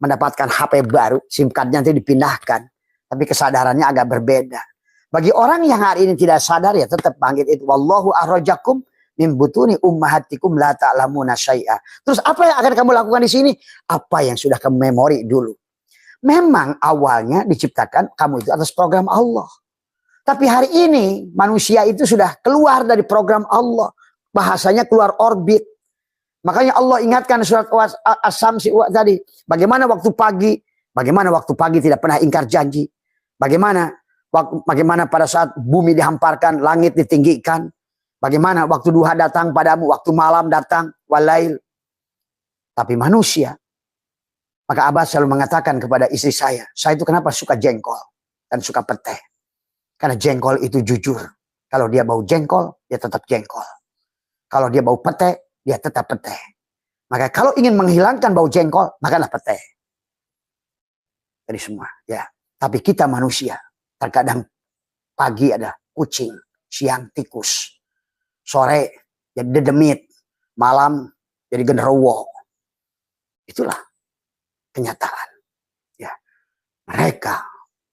A: Mendapatkan HP baru. SIM cardnya nanti dipindahkan. Tapi kesadarannya agak berbeda. Bagi orang yang hari ini tidak sadar ya tetap bangkit itu. Wallahu ahrajakum min butuni ummahatikum la ta'lamuna syai'a. Terus apa yang akan kamu lakukan di sini? Apa yang sudah kamu memori dulu. Memang awalnya diciptakan kamu itu atas program Allah. Tapi hari ini manusia itu sudah keluar dari program Allah. Bahasanya keluar orbit. Makanya Allah ingatkan surat As-Samsi tadi. Bagaimana waktu pagi tidak pernah ingkar janji. Bagaimana pada saat bumi dihamparkan, langit ditinggikan. Bagaimana waktu duha datang padamu, waktu malam datang, walail. Tapi manusia. Maka Abah selalu mengatakan kepada istri saya itu kenapa suka jengkol dan suka petai. Karena jengkol itu jujur. Kalau dia bau jengkol, dia tetap jengkol. Kalau dia bau pete, dia tetap pete. Maka kalau ingin menghilangkan bau jengkol, makanlah pete. Jadi semua, ya. Tapi kita manusia, terkadang pagi ada kucing, siang tikus, sore jadi dedemit, malam jadi genderuwo. Itulah kenyataan. Ya. Mereka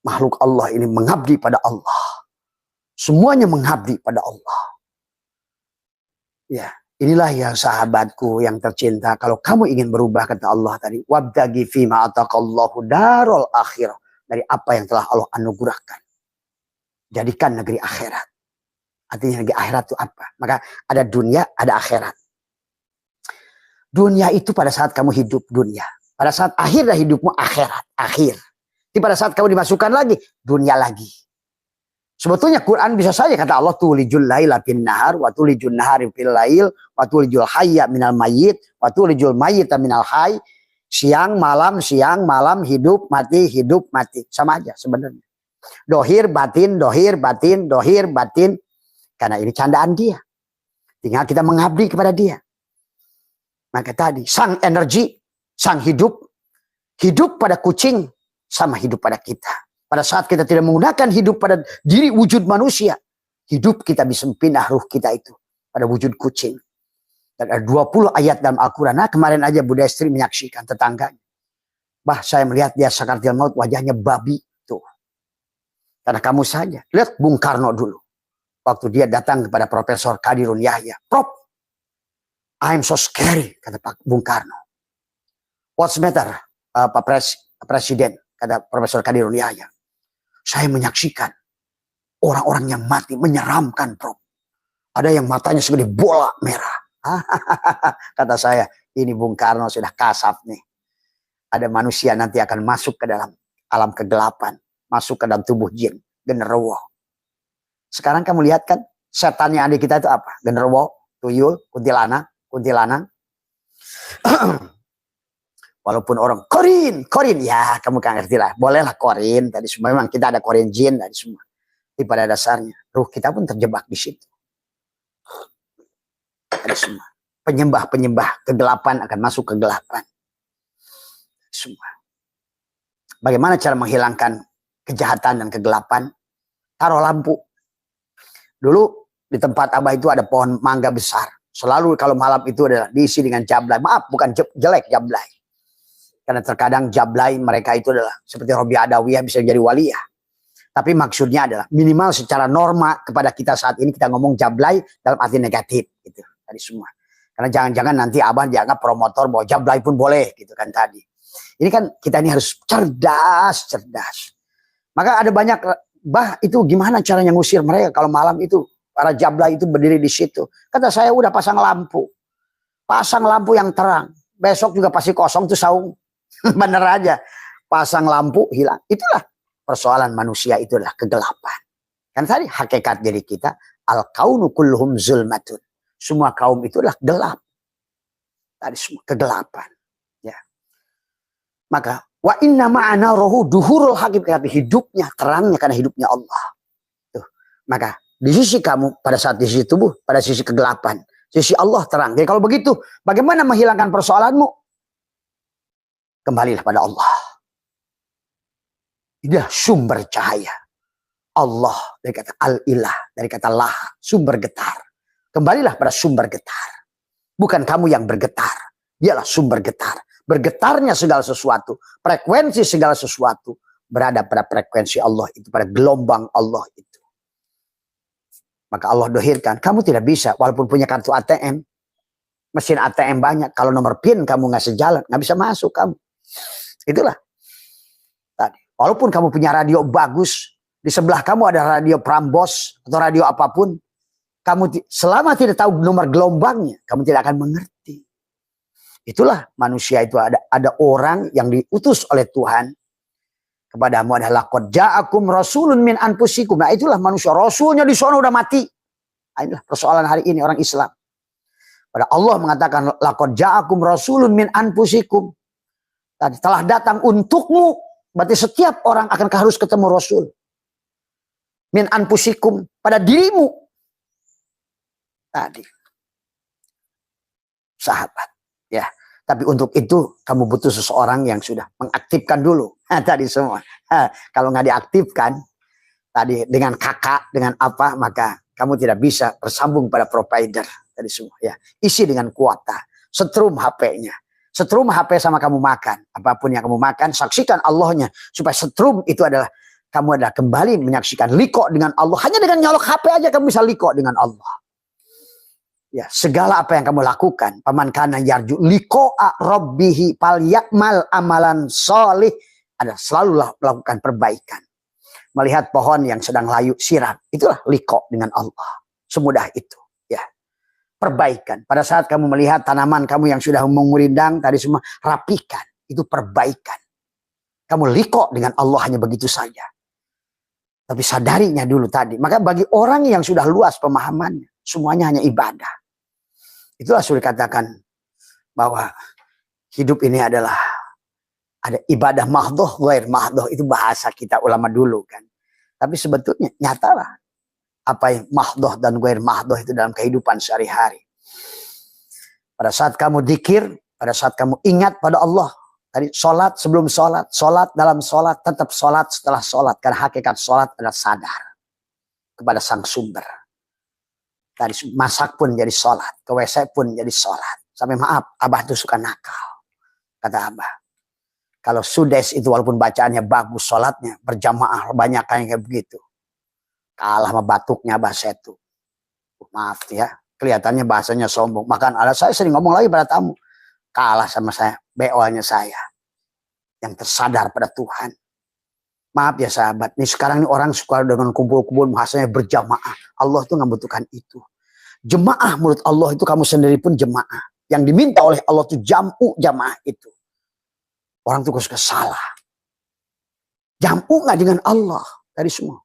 A: makhluk Allah ini mengabdi pada Allah. Semuanya mengabdi pada Allah. Ya, inilah yang sahabatku yang tercinta. Kalau kamu ingin berubah kata Allah tadi, wabtaghi fima ataqallahu darul akhirah, dari apa yang telah Allah anugerahkan. Jadikan negeri akhirat. Artinya negeri akhirat itu apa? Maka ada dunia, ada akhirat. Dunia itu pada saat kamu hidup dunia. Pada saat akhir dari hidupmu akhirat, akhir. Jadi pada saat kamu dimasukkan lagi, dunia lagi. Sebetulnya Quran bisa saja kata Allah, tulijul laila bin nahar, wa tulijul nahari fil lail, wa tulijul hayya minal mayyit, wa tulijul mayyita minal hayy. Siang, malam, hidup, mati. Sama aja sebenarnya. Dohir, batin. Karena ini candaan dia. Tinggal kita mengabdi kepada dia. Maka tadi, sang energi, sang hidup pada kucing, sama hidup pada kita. Pada saat kita tidak menggunakan hidup pada diri wujud manusia, hidup kita bisa pindah ruh kita itu pada wujud kucing. Dan ada 20 ayat dalam Al-Quran. Nah, kemarin aja Bunda Estri menyaksikan tetangganya. Bah, saya melihat dia sakaratul maut, wajahnya babi. Tuh. Karena kamu saja. Lihat Bung Karno dulu. Waktu dia datang kepada Profesor Kadirun Yahya. Prof, I'm so scary, kata Pak Bung Karno. What's matter, Pak Presiden? Kata Profesor Kadirun Yahya. Saya menyaksikan orang-orang yang mati menyeramkan, Prof. Ada yang matanya segede bola merah. Kata saya, ini Bung Karno sudah kasap nih. Ada manusia nanti akan masuk ke dalam alam kegelapan, masuk ke dalam tubuh jin, genderuwo. Sekarang kamu lihat kan, setannya adik kita itu apa? Genderuwo, tuyul, kuntilanak. Walaupun orang korin, ya kamu kan ngerti lah. Bolehlah korin, tadi semua memang kita ada korin jin tadi semua. Tapi pada dasarnya, ruh kita pun terjebak di situ. Ada semua. Penyembah kegelapan akan masuk kegelapan. Semua. Bagaimana cara menghilangkan kejahatan dan kegelapan? Taruh lampu. Dulu di tempat Abah itu ada pohon mangga besar. Selalu kalau malam itu adalah diisi dengan jablay. Maaf, bukan jelek jablay. Karena terkadang jablay mereka itu adalah seperti Robi Adawiyah bisa menjadi waliyah. Tapi maksudnya adalah minimal secara norma kepada kita saat ini kita ngomong jablay dalam arti negatif. Gitu, tadi semua. Karena jangan-jangan nanti Abah dianggap promotor bahwa jablay pun boleh gitu kan tadi. Ini kan kita ini harus cerdas. Maka ada banyak, Bah itu gimana caranya ngusir mereka kalau malam itu para jablay itu berdiri di situ. Kata saya udah pasang lampu yang terang. Besok juga pasti kosong tuh saung. Bener aja, pasang lampu hilang. Itulah persoalan manusia, itu adalah kegelapan. Kan tadi hakikat diri kita al-kaunu kulluhum zulmatun. Semua kaum itu adalah gelap. Tadi semua kegelapan. Ya. Maka wa inna ma'ana rohu duhurul hakikat, hidupnya terangnya karena hidupnya Allah. Tuh. Maka di sisi kamu pada saat di sisi tubuh, pada sisi kegelapan, sisi Allah terang. Jadi kalau begitu, bagaimana menghilangkan persoalanmu? Kembalilah pada Allah. Dia sumber cahaya. Allah dari kata al-ilah, dari kata lah, sumber getar. Kembalilah pada sumber getar. Bukan kamu yang bergetar. Dialah sumber getar. Bergetarnya segala sesuatu, frekuensi segala sesuatu berada pada frekuensi Allah itu, pada gelombang Allah itu. Maka Allah dohirkan, kamu tidak bisa walaupun punya kartu ATM, mesin ATM banyak, kalau nomor PIN kamu nggak sejalan, nggak bisa masuk kamu. Itulah tadi. Walaupun kamu punya radio bagus, di sebelah kamu ada radio Prambos atau radio apapun, kamu selama tidak tahu nomor gelombangnya, kamu tidak akan mengerti. Itulah manusia itu, ada orang yang diutus oleh Tuhan kepadamu adalah laqad ja'akum rasulun min anfusikum. Nah itulah manusia, rasulnya di sana udah mati. Nah, inilah persoalan hari ini orang Islam. Pada Allah mengatakan laqad ja'akum rasulun min anfusikum. Tadi telah datang untukmu, berarti setiap orang akan harus ketemu rasul. Min anfusikum, pada dirimu. Tadi. Sahabat, ya. Tapi untuk itu kamu butuh seseorang yang sudah mengaktifkan dulu. Nah, tadi semua. Nah, kalau nggak diaktifkan, tadi dengan kakak, dengan apa, maka kamu tidak bisa bersambung pada provider. Tadi semua. Ya. Isi dengan kuota. Setrum HP-nya. Setrum HP sama kamu makan. Apapun yang kamu makan, saksikan Allahnya. Supaya setrum itu adalah, kamu adalah kembali menyaksikan liko dengan Allah. Hanya dengan nyolok HP aja kamu bisa liko dengan Allah. Ya, segala apa yang kamu lakukan, paman kana yarju liqa'a rabbihi falyakmal amalan sholih, ada selalulah melakukan perbaikan. Melihat pohon yang sedang layu siram, itulah liqa dengan Allah. Semudah itu, ya. Perbaikan. Pada saat kamu melihat tanaman kamu yang sudah mengurindang tadi semua, rapikan, itu perbaikan. Kamu liqa dengan Allah hanya begitu saja. Tapi sadarinya dulu tadi. Maka bagi orang yang sudah luas pemahamannya, semuanya hanya ibadah. Itulah sudah katakan bahwa hidup ini adalah ada ibadah mahdoh, ghair mahdoh. Itu bahasa kita ulama dulu kan. Tapi sebetulnya nyatalah apa yang mahdoh dan ghair mahdoh itu dalam kehidupan sehari-hari. Pada saat kamu dzikir, pada saat kamu ingat pada Allah. Tadi sholat sebelum sholat, sholat dalam sholat, tetap sholat setelah sholat. Karena hakikat sholat adalah sadar kepada sang sumber. Tadi masak pun jadi sholat, ke WC pun jadi sholat. Sampai maaf, Abah itu suka nakal. Kata Abah, kalau sudes itu walaupun bacaannya bagus, sholatnya berjamaah, banyak kayak begitu. Kalah sama batuknya Abah Setu. Maaf ya, kelihatannya bahasanya sombong. Makan ada saya sering ngomong lagi pada tamu. Kalah sama saya, BO-nya saya. Yang tersadar pada Tuhan. Maaf ya sahabat, nih sekarang nih orang suka dengan kumpul-kumpul bahasanya berjamaah. Allah tuh nggak butuhkan itu. Jemaah menurut Allah itu kamu sendiri pun jemaah. Yang diminta oleh Allah itu jam'u jamaah itu. Orang itu suka salah. Jam'u nggak dengan Allah dari semua.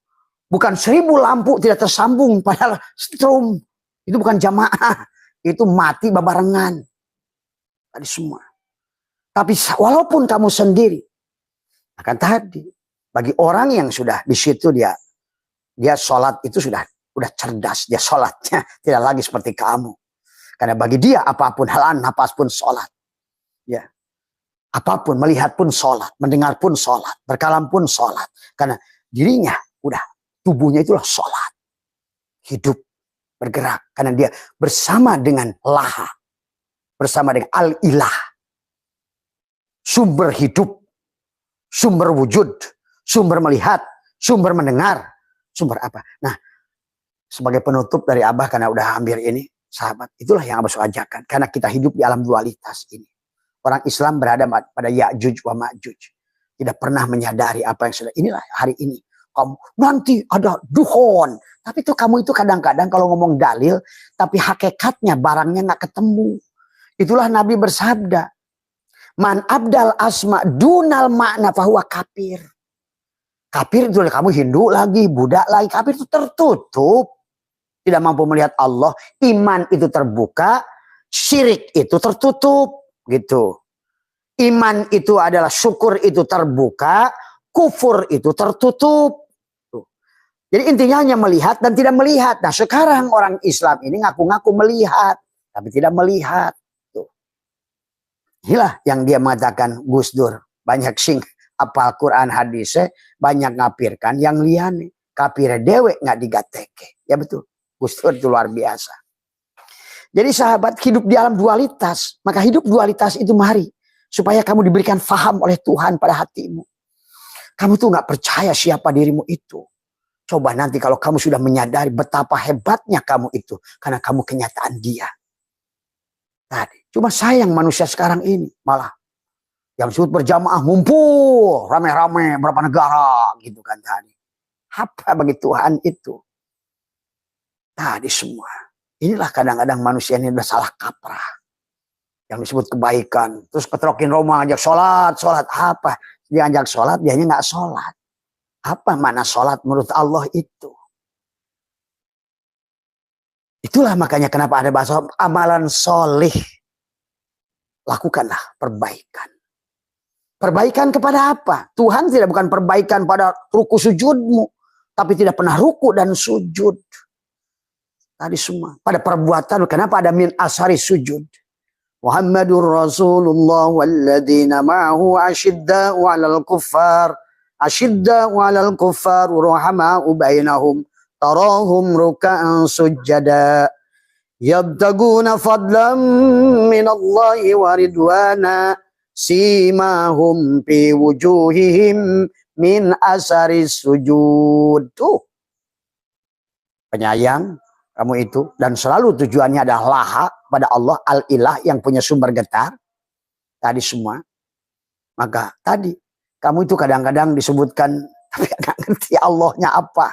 A: Bukan 1000 lampu tidak tersambung padahal strom. Itu bukan jamaah. Itu mati babarengan. Tadi semua. Tapi walaupun kamu sendiri. Akan tadi. Bagi orang yang sudah di situ dia sholat itu sudah cerdas. Dia sholatnya tidak lagi seperti kamu. Karena bagi dia apapun halan nafas pun sholat. Ya. Apapun melihat pun sholat. Mendengar pun sholat. Berkalam pun sholat. Karena dirinya udah tubuhnya itulah sholat. Hidup. Bergerak. Karena dia bersama dengan laha. Bersama dengan al-ilah. Sumber hidup. Sumber wujud. Sumber melihat. Sumber mendengar. Sumber apa? Nah. Sebagai penutup dari Abah karena udah hampir ini. Sahabat. Itulah yang Abah suka ajarkan. Karena kita hidup di alam dualitas ini. Orang Islam berada pada Ya'juj wa Ma'juj. Tidak pernah menyadari apa yang sudah. Inilah hari ini. Kamu nanti ada duhon. Tapi itu kamu itu kadang-kadang kalau ngomong dalil. Tapi hakikatnya barangnya nggak ketemu. Itulah Nabi bersabda. Man abdal asma dunal makna fahuwa kafir. Kafir itu kamu Hindu lagi, Buddha lagi. Kafir itu tertutup. Tidak mampu melihat Allah. Iman itu terbuka. Syirik itu tertutup. Gitu. Iman itu adalah syukur itu terbuka, kufur itu tertutup. Tuh. Jadi intinya hanya melihat dan tidak melihat. Nah sekarang orang Islam ini ngaku-ngaku melihat, tapi tidak melihat. Tuh. Inilah yang dia mengatakan Gus Dur. Banyak sing apal Quran hadisnya, banyak ngapirkan yang liane. Kapire dewe nggak digateke. Ya betul. Gus Dur itu luar biasa. Jadi sahabat hidup di alam dualitas. Maka hidup dualitas itu mari. Supaya kamu diberikan faham oleh Tuhan pada hatimu. Kamu tuh gak percaya siapa dirimu itu. Coba nanti kalau kamu sudah menyadari betapa hebatnya kamu itu. Karena kamu kenyataan dia. Tadi. Cuma sayang manusia sekarang ini. Malah. Yang disebut berjamaah ngumpul. Rame-rame berapa negara. Gitu kan tadi. Apa bagi Tuhan itu? Tadi semua. Inilah kadang-kadang manusia ini udah salah kaprah. Yang disebut kebaikan. Terus ketrokin Roma ajak sholat apa? Dia ajak sholat, dianya nggak sholat. Apa mana sholat menurut Allah itu? Itulah makanya kenapa ada bahasa amalan solih. Lakukanlah perbaikan. Perbaikan kepada apa? Tuhan tidak bukan perbaikan pada ruku sujudmu. Tapi tidak pernah ruku dan sujud. Tadi semua. Pada perbuatan, kenapa ada min asari sujud? Muhammadur Rasulullah walladzina ma'ahu asyidda'u 'alal kuffar ruhama'u bainahum tarahum ruk'an sujada yabtaguna fadlan minallahi wa ridwana simahum fi wujuhihim min asari sujud. Tuh. Penyayang kamu itu. Dan selalu tujuannya adalah laha pada Allah al-ilah yang punya sumber getar. Tadi semua. Maka tadi. Kamu itu kadang-kadang disebutkan. Tapi gak ngerti Allahnya apa.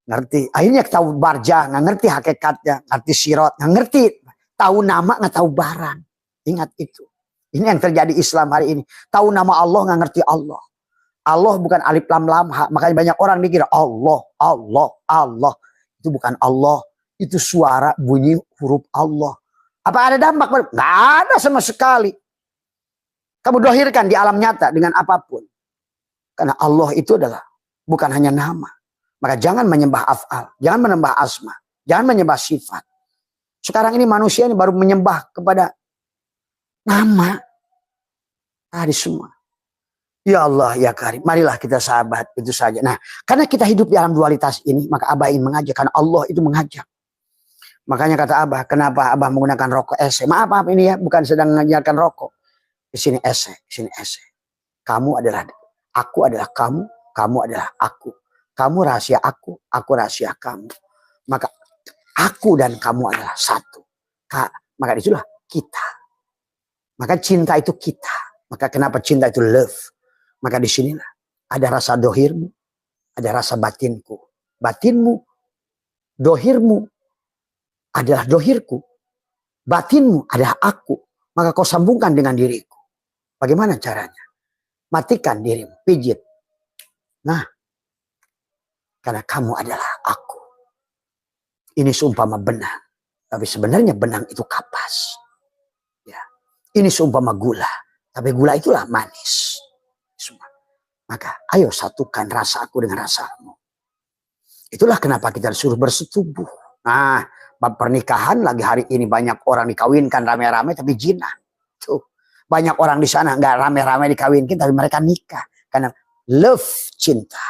A: Ngerti. Akhirnya tahu barja. Gak ngerti hakikatnya. Ngerti sirot. Gak ngerti. Tahu nama gak tahu barang. Ingat itu. Ini yang terjadi Islam hari ini. Tahu nama Allah gak ngerti Allah. Allah bukan alif lam lam. Makanya banyak orang dikira Allah. Allah. Allah. Itu bukan Allah. Itu suara bunyi huruf Allah. Apa ada dampak? Nggak ada sama sekali. Kamu dohirkan di alam nyata dengan apapun. Karena Allah itu adalah bukan hanya nama. Maka jangan menyembah af'al. Jangan menyembah asma. Jangan menyembah sifat. Sekarang ini manusia ini baru menyembah kepada nama. Tadi semua. Ya Allah, ya Karim. Marilah kita sahabat. Itu saja. Nah, karena kita hidup di alam dualitas ini, maka Abah ingin mengajak. Karena Allah itu mengajak. Makanya kata Abah, kenapa Abah menggunakan rokok ese? Maaf ini ya, bukan sedang mengajarkan rokok. Di sini ese, di sini ese. Kamu adalah, aku adalah kamu adalah aku. Kamu rahasia aku rahasia kamu. Maka aku dan kamu adalah satu. Maka itulah kita. Maka cinta itu kita. Maka kenapa cinta itu love? Maka di sinilah ada rasa dohirmu, ada rasa batinku. Batinmu, dohirmu, adalah dohirku. Batinmu adalah aku. Maka kau sambungkan dengan diriku. Bagaimana caranya? Matikan dirimu, pijit. Nah, karena kamu adalah aku. Ini seumpama benang. Tapi sebenarnya benang itu kapas. Ya. Ini seumpama gula. Tapi gula itulah manis. Semua. Maka ayo satukan rasa aku dengan rasamu. Itulah kenapa kita disuruh bersetubuh. Nah, bab pernikahan lagi hari ini banyak orang dikawinkan rame-rame tapi zina. Tuh. Banyak orang di sana nggak rame-rame dikawinkan tapi mereka nikah. Karena love, cinta.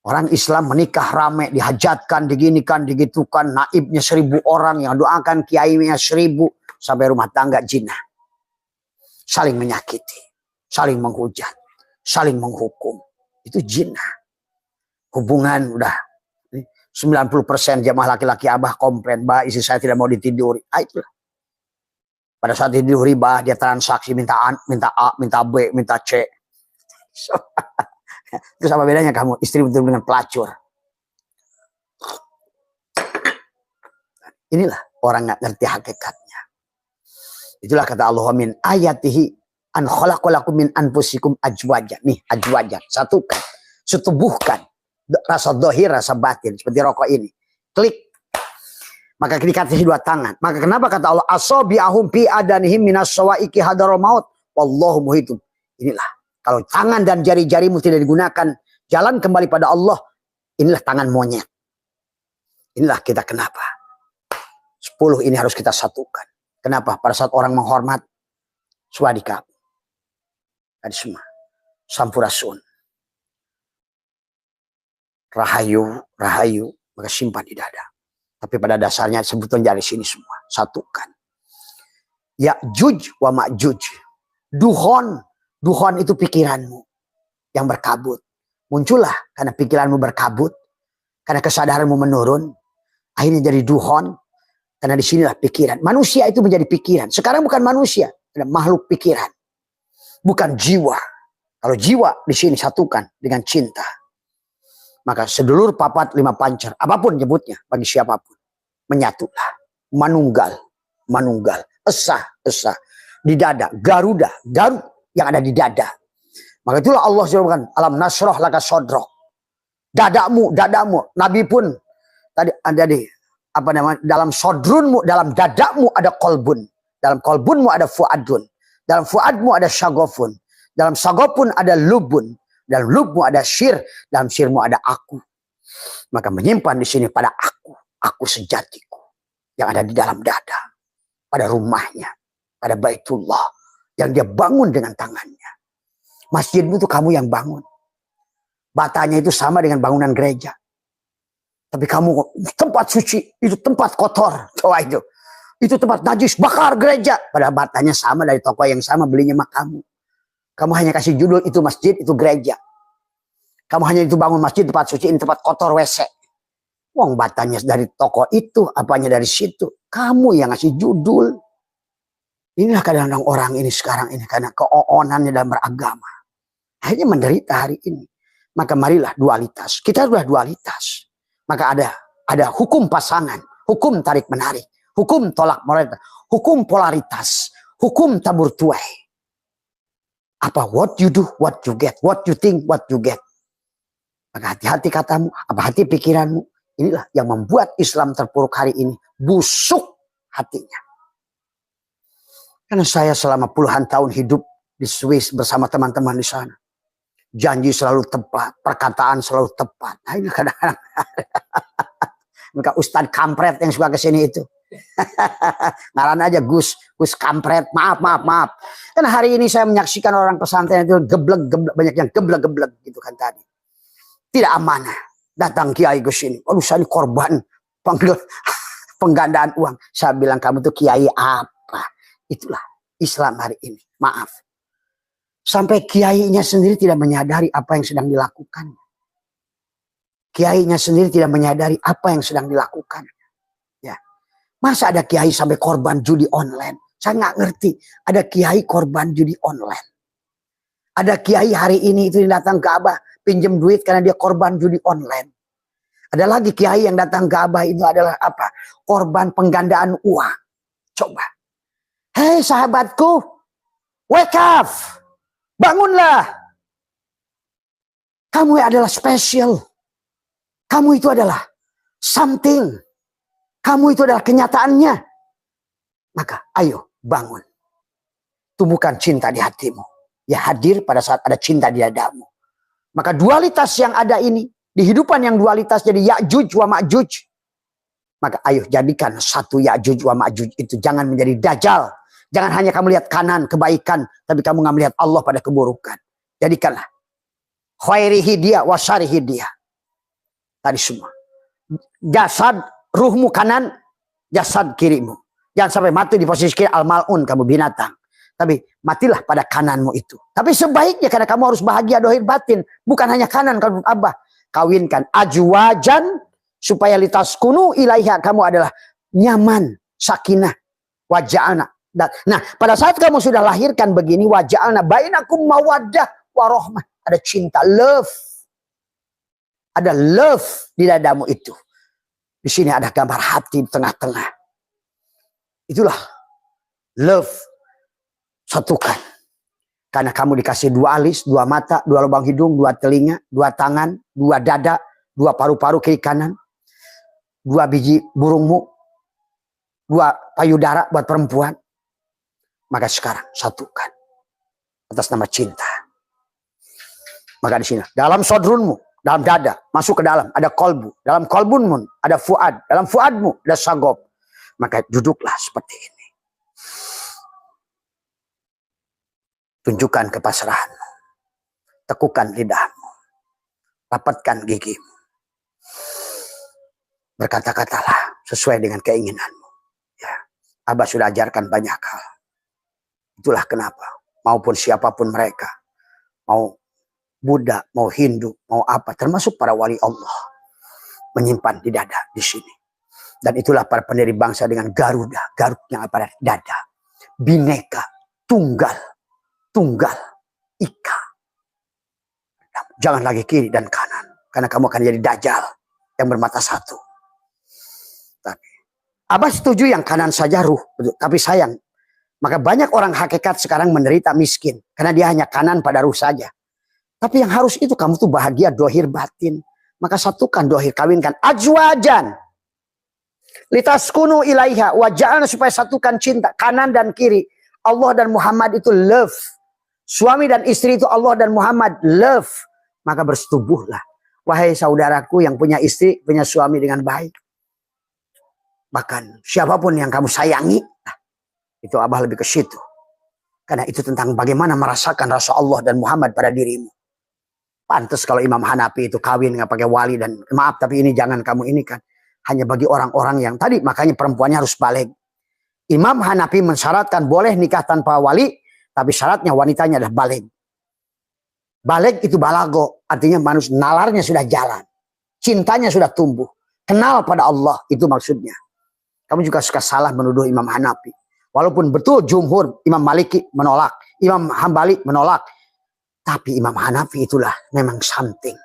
A: Orang Islam menikah rame, dihajatkan, diginikan, digitukan, naibnya 1000 orang, yang doakan kiainya 1000, sampai rumah tangga zina. Saling menyakiti, saling menghujat, saling menghukum. Itu zina. Hubungan udah 90% jamaah laki-laki abah komplain, bah istri saya tidak mau ditiduri. Itulah. Pada saat tidur riba, dia transaksi minta A, minta B, minta C. Terus apa bedanya kamu istri betul dengan pelacur? Inilah orang nggak ngerti hakikatnya. Itulah kata Allah, min ayatihi an khalaqalakum min anfusikum ajwajan. Nih ajwajan, satukan, setubuhkan rasa dohir, rasa batin seperti rokok ini. Klik. Maka dikasih 2 tangan. Maka kenapa kata Allah asabi'ahum fi adanihim minas sawaiki hadarul maut wallahu muhitum. Inilah kalau tangan dan jari-jarimu tidak digunakan, jalan kembali pada Allah. Inilah tangan monyet. Inilah kita kenapa 10 ini harus kita satukan. Kenapa? Pada saat orang menghormat swadika. Tadi semua sampurasun. Rahayu, rahayu, maka simpan di dada. Tapi pada dasarnya sebetulnya dari sini semua. Satukan. Ya'juj wa ma'juj. Duhon. Duhon itu pikiranmu yang berkabut. Muncullah karena pikiranmu berkabut. Karena kesadaranmu menurun. Akhirnya jadi duhon. Karena disinilah pikiran. Manusia itu menjadi pikiran. Sekarang bukan manusia. Ada makhluk pikiran. Bukan jiwa. Kalau jiwa di sini satukan dengan cinta. Maka sedulur papat 5 pancer. Apapun nyebutnya bagi siapapun. Menyatulah. Manunggal. Manunggal. Esah. Esah. Di dada. Garuda. Garut yang ada di dada. Maka itulah Allah sebutkan. Alam nasroh laka sodroh. Dadamu. Dadamu. Nabi pun. Tadi ada di. Apa namanya? Dalam sodrunmu. Dalam dadamu ada kolbun. Dalam kolbunmu ada fuadun. Dalam fuadmu ada syagofun. Dalam syagofun ada lubun. Dalam lubmu ada syir. Dalam syirmu ada aku. Maka menyimpan di sini pada aku. Aku sejatiku. Yang ada di dalam dada. Pada rumahnya. Pada Baitullah. Yang dia bangun dengan tangannya. Masjidmu itu kamu yang bangun. Batanya itu sama dengan bangunan gereja. Tapi kamu tempat suci. Itu tempat kotor. Coba itu. Itu tempat najis. Bakar gereja. Padahal batanya sama dari toko yang sama. Belinya sama kamu. Kamu hanya kasih judul itu masjid, itu gereja. Kamu hanya itu bangun masjid, tempat suci, ini tempat kotor WC. Wong batanya dari toko itu, apanya dari situ. Kamu yang ngasih judul. Inilah kadang-kadang orang ini sekarang ini. Karena keoonannya dalam beragama. Akhirnya menderita hari ini. Maka marilah dualitas. Kita sudah dualitas. Maka ada hukum pasangan. Hukum tarik menarik. Hukum tolak moralitas. Hukum polaritas. Hukum tabur tuai. Apa what you do, what you get. What you think, what you get. Maka hati-hati katamu, apa hati pikiranmu. Inilah yang membuat Islam terpuruk hari ini. Busuk hatinya. Karena saya selama puluhan tahun hidup di Swiss bersama teman-teman di sana. Janji selalu tepat, perkataan selalu tepat. Nah ini kadang-kadang. Maka Ustadz kampret yang suka kesini itu. Ngaran aja Gus kampret, maaf. Kan hari ini saya menyaksikan orang pesantren itu geblek, banyak yang geblek gitu kan tadi. Tidak amanah. Datang kiai ke sini. Aduh saya ini korban penggandaan uang. Saya bilang kamu tuh kiai apa? Itulah Islam hari ini. Maaf. Sampai kiainya sendiri tidak menyadari apa yang sedang dilakukan. Kiainya sendiri tidak menyadari apa yang sedang dilakukan. Ya. Masa ada kiai sampai korban judi online? Saya nggak ngerti. Ada kiai korban judi online. Ada kiai hari ini itu datang ke Abah pinjam duit karena dia korban judi online. Ada lagi kiai yang datang ke Abah itu adalah apa? Korban penggandaan uang. Coba. Hei sahabatku, wake up. Bangunlah. Kamu adalah spesial. Kamu itu adalah something. Kamu itu adalah kenyataannya. Maka ayo bangun. Tumbuhkan cinta di hatimu. Ya hadir pada saat ada cinta di dadamu. Maka dualitas yang ada ini. Di hidupan yang dualitas jadi Ya'juj wa Ma'juj. Maka ayo jadikan satu Ya'juj wa Ma'juj itu. Jangan menjadi dajjal. Jangan hanya kamu lihat kanan kebaikan. Tapi kamu nggak melihat Allah pada keburukan. Jadikanlah. Khairihi dia wa syarihi dia. Tadi semua. Jasad ruhmu kanan. Jasad kirimu. Jangan sampai mati di posisi kiri al-mal'un kamu binatang. Tapi matilah pada kananmu itu. Tapi sebaiknya karena kamu harus bahagia dohir batin. Bukan hanya kanan kalau Abah. Kawinkan ajwajan supaya litaskunu ilaiha. Kamu adalah nyaman, sakinah, waja'ana. Nah pada saat kamu sudah lahirkan begini waja'ana. Bainakum mawaddah warohmah. Ada cinta, love. Ada love di dadamu itu. Di sini ada gambar hati di tengah-tengah. Itulah love. Satukan. Karena kamu dikasih dua alis, dua mata, dua lubang hidung, dua telinga, dua tangan, dua dada, dua paru-paru kiri kanan, dua biji burungmu, dua payudara buat perempuan. Maka sekarang satukan atas nama cinta. Maka di sini dalam sodrunmu, dalam dada, masuk ke dalam ada kolbu, dalam kolbunmu ada fuad, dalam fuadmu ada sagob. Maka duduklah seperti ini. Tunjukkan kepasrahanmu. Tekukan lidahmu. Rapatkan gigimu. Berkata-katalah sesuai dengan keinginanmu. Ya, Abah sudah ajarkan banyak hal. Itulah kenapa. Maupun siapapun mereka. Mau Buddha, mau Hindu, mau apa. Termasuk para wali Allah. Menyimpan di dada di sini. Dan itulah para pendiri bangsa dengan Garuda. Garudnya pada dada. Bineka. Tunggal. Tunggal, ika. Jangan lagi kiri dan kanan. Karena kamu akan jadi dajjal yang bermata satu. Tapi Abah setuju yang kanan saja ruh. Tapi sayang. Maka banyak orang hakikat sekarang menderita miskin. Karena dia hanya kanan pada ruh saja. Tapi yang harus itu kamu tuh bahagia dohir batin. Maka satukan dohir, kawinkan. Ajwajan. Litaskunu ilaiha. Waja'ana supaya satukan cinta. Kanan dan kiri. Allah dan Muhammad itu love. Suami dan istri itu Allah dan Muhammad love. Maka bersetubuhlah. Wahai saudaraku yang punya istri, punya suami dengan baik. Bahkan siapapun yang kamu sayangi. Itu Abah lebih ke situ. Karena itu tentang bagaimana merasakan rasa Allah dan Muhammad pada dirimu. Pantas kalau Imam Hanafi itu kawin nggak pakai wali. Dan maaf tapi ini jangan kamu ini kan. Hanya bagi orang-orang yang tadi makanya perempuannya harus balik. Imam Hanafi mensyaratkan boleh nikah tanpa wali. Tapi syaratnya wanitanya adalah baligh. Baligh itu balago. Artinya manusia nalarnya sudah jalan. Cintanya sudah tumbuh. Kenal pada Allah. Itu maksudnya. Kamu juga suka salah menuduh Imam Hanafi. Walaupun betul jumhur. Imam Maliki menolak. Imam Hambali menolak. Tapi Imam Hanafi itulah memang something.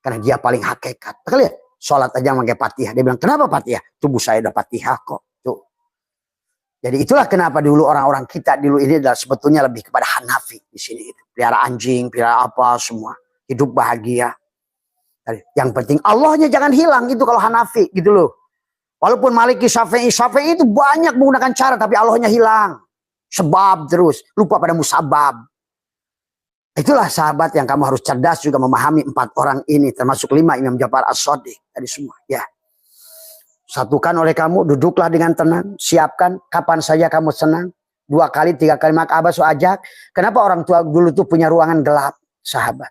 A: Karena dia paling hakikat. Maka lihat. Sholat aja pakai Fatihah. Dia bilang kenapa Fatihah? Tubuh saya udah Fatihah kok. Tuh. Jadi itulah kenapa dulu orang-orang kita dulu ini adalah sebetulnya lebih kepada Hanafi di sini. Pelihara anjing, pelihara apa semua, hidup bahagia. Yang penting Allahnya jangan hilang itu kalau Hanafi gitu loh. Walaupun Maliki, Syafi'i itu banyak menggunakan cara tapi Allahnya hilang. Sebab terus lupa pada musabab. Itulah sahabat yang kamu harus cerdas juga memahami 4 orang ini termasuk 5 Imam Ja'far As-Shadiq tadi semua ya. Satukan oleh kamu, duduklah dengan tenang, siapkan kapan saja kamu senang. 2 kali, 3 kali, maka Abah ajak. Kenapa orang tua dulu tuh punya ruangan gelap, sahabat?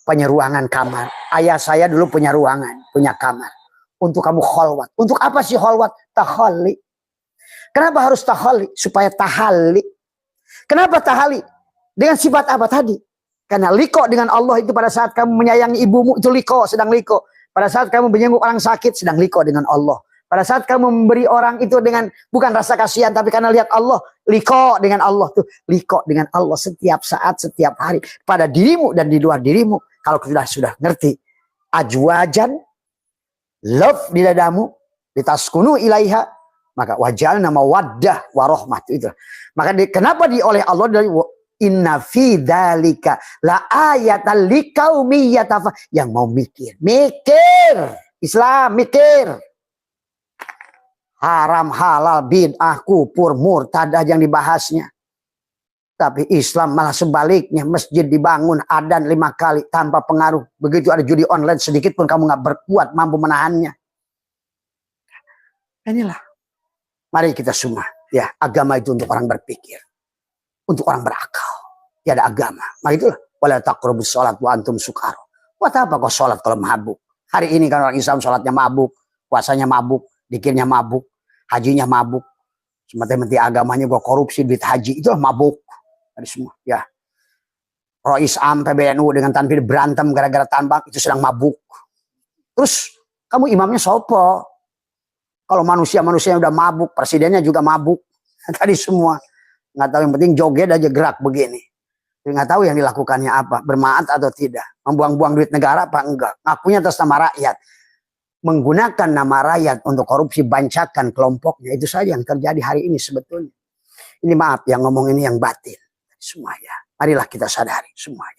A: Punya ruangan kamar. Ayah saya dulu punya ruangan, punya kamar. Untuk kamu kholwat. Untuk apa sih kholwat? Tahalli. Kenapa harus tahalli? Supaya tahalli. Kenapa tahalli? Dengan sifat apa tadi? Karena liko dengan Allah itu pada saat kamu menyayangi ibumu, itu liko, sedang liko. Pada saat kamu menyenguk orang sakit, sedang liko dengan Allah. Pada saat kamu memberi orang itu dengan bukan rasa kasihan, tapi karena lihat Allah, liko dengan Allah tuh, liko dengan Allah setiap saat, setiap hari pada dirimu dan di luar dirimu. Kalau sudah ngerti, ajwajan love di dadamu, litaskunu ilaiha, maka wajalna mawaddah warohmah itu. Maka kenapa oleh Allah dari inna fi dzalika la ayatan liqaumi yang mau mikir Islam, mikir. Haram, halal, bid'ah, kufur, murtadah yang dibahasnya. Tapi Islam malah sebaliknya, masjid dibangun adzan 5 kali tanpa pengaruh. Begitu ada judi online sedikit pun kamu nggak berkuat mampu menahannya. Inilah. Mari kita semua, ya, agama itu untuk orang berpikir, untuk orang berakal. Tiada agama. Maka itulah wala taqrabus shalat wa antum sukara. Buat apa kau sholat kalau mabuk? Hari ini kan orang Islam sholatnya mabuk, puasanya mabuk, dikirnya mabuk, hajinya mabuk. Sementara agamanya gua korupsi duit haji, itu mabuk. Ada semua, ya. Rois Am PBNU dengan Tanfir berantem gara-gara tambak, itu sedang mabuk. Terus kamu imamnya sopo? Kalau manusia-manusia udah mabuk, presidennya juga mabuk. Tadi semua nggak tahu, yang penting joget aja gerak begini. Nggak tahu yang dilakukannya apa, bermanfaat atau tidak, membuang-buang duit negara apa enggak, ngakunya atas nama rakyat, menggunakan nama rakyat untuk korupsi, bancakan kelompoknya. Itu saja yang terjadi hari ini sebetulnya. Ini maaf yang ngomong ini yang batin semua, ya. Marilah kita sadari semua, ya.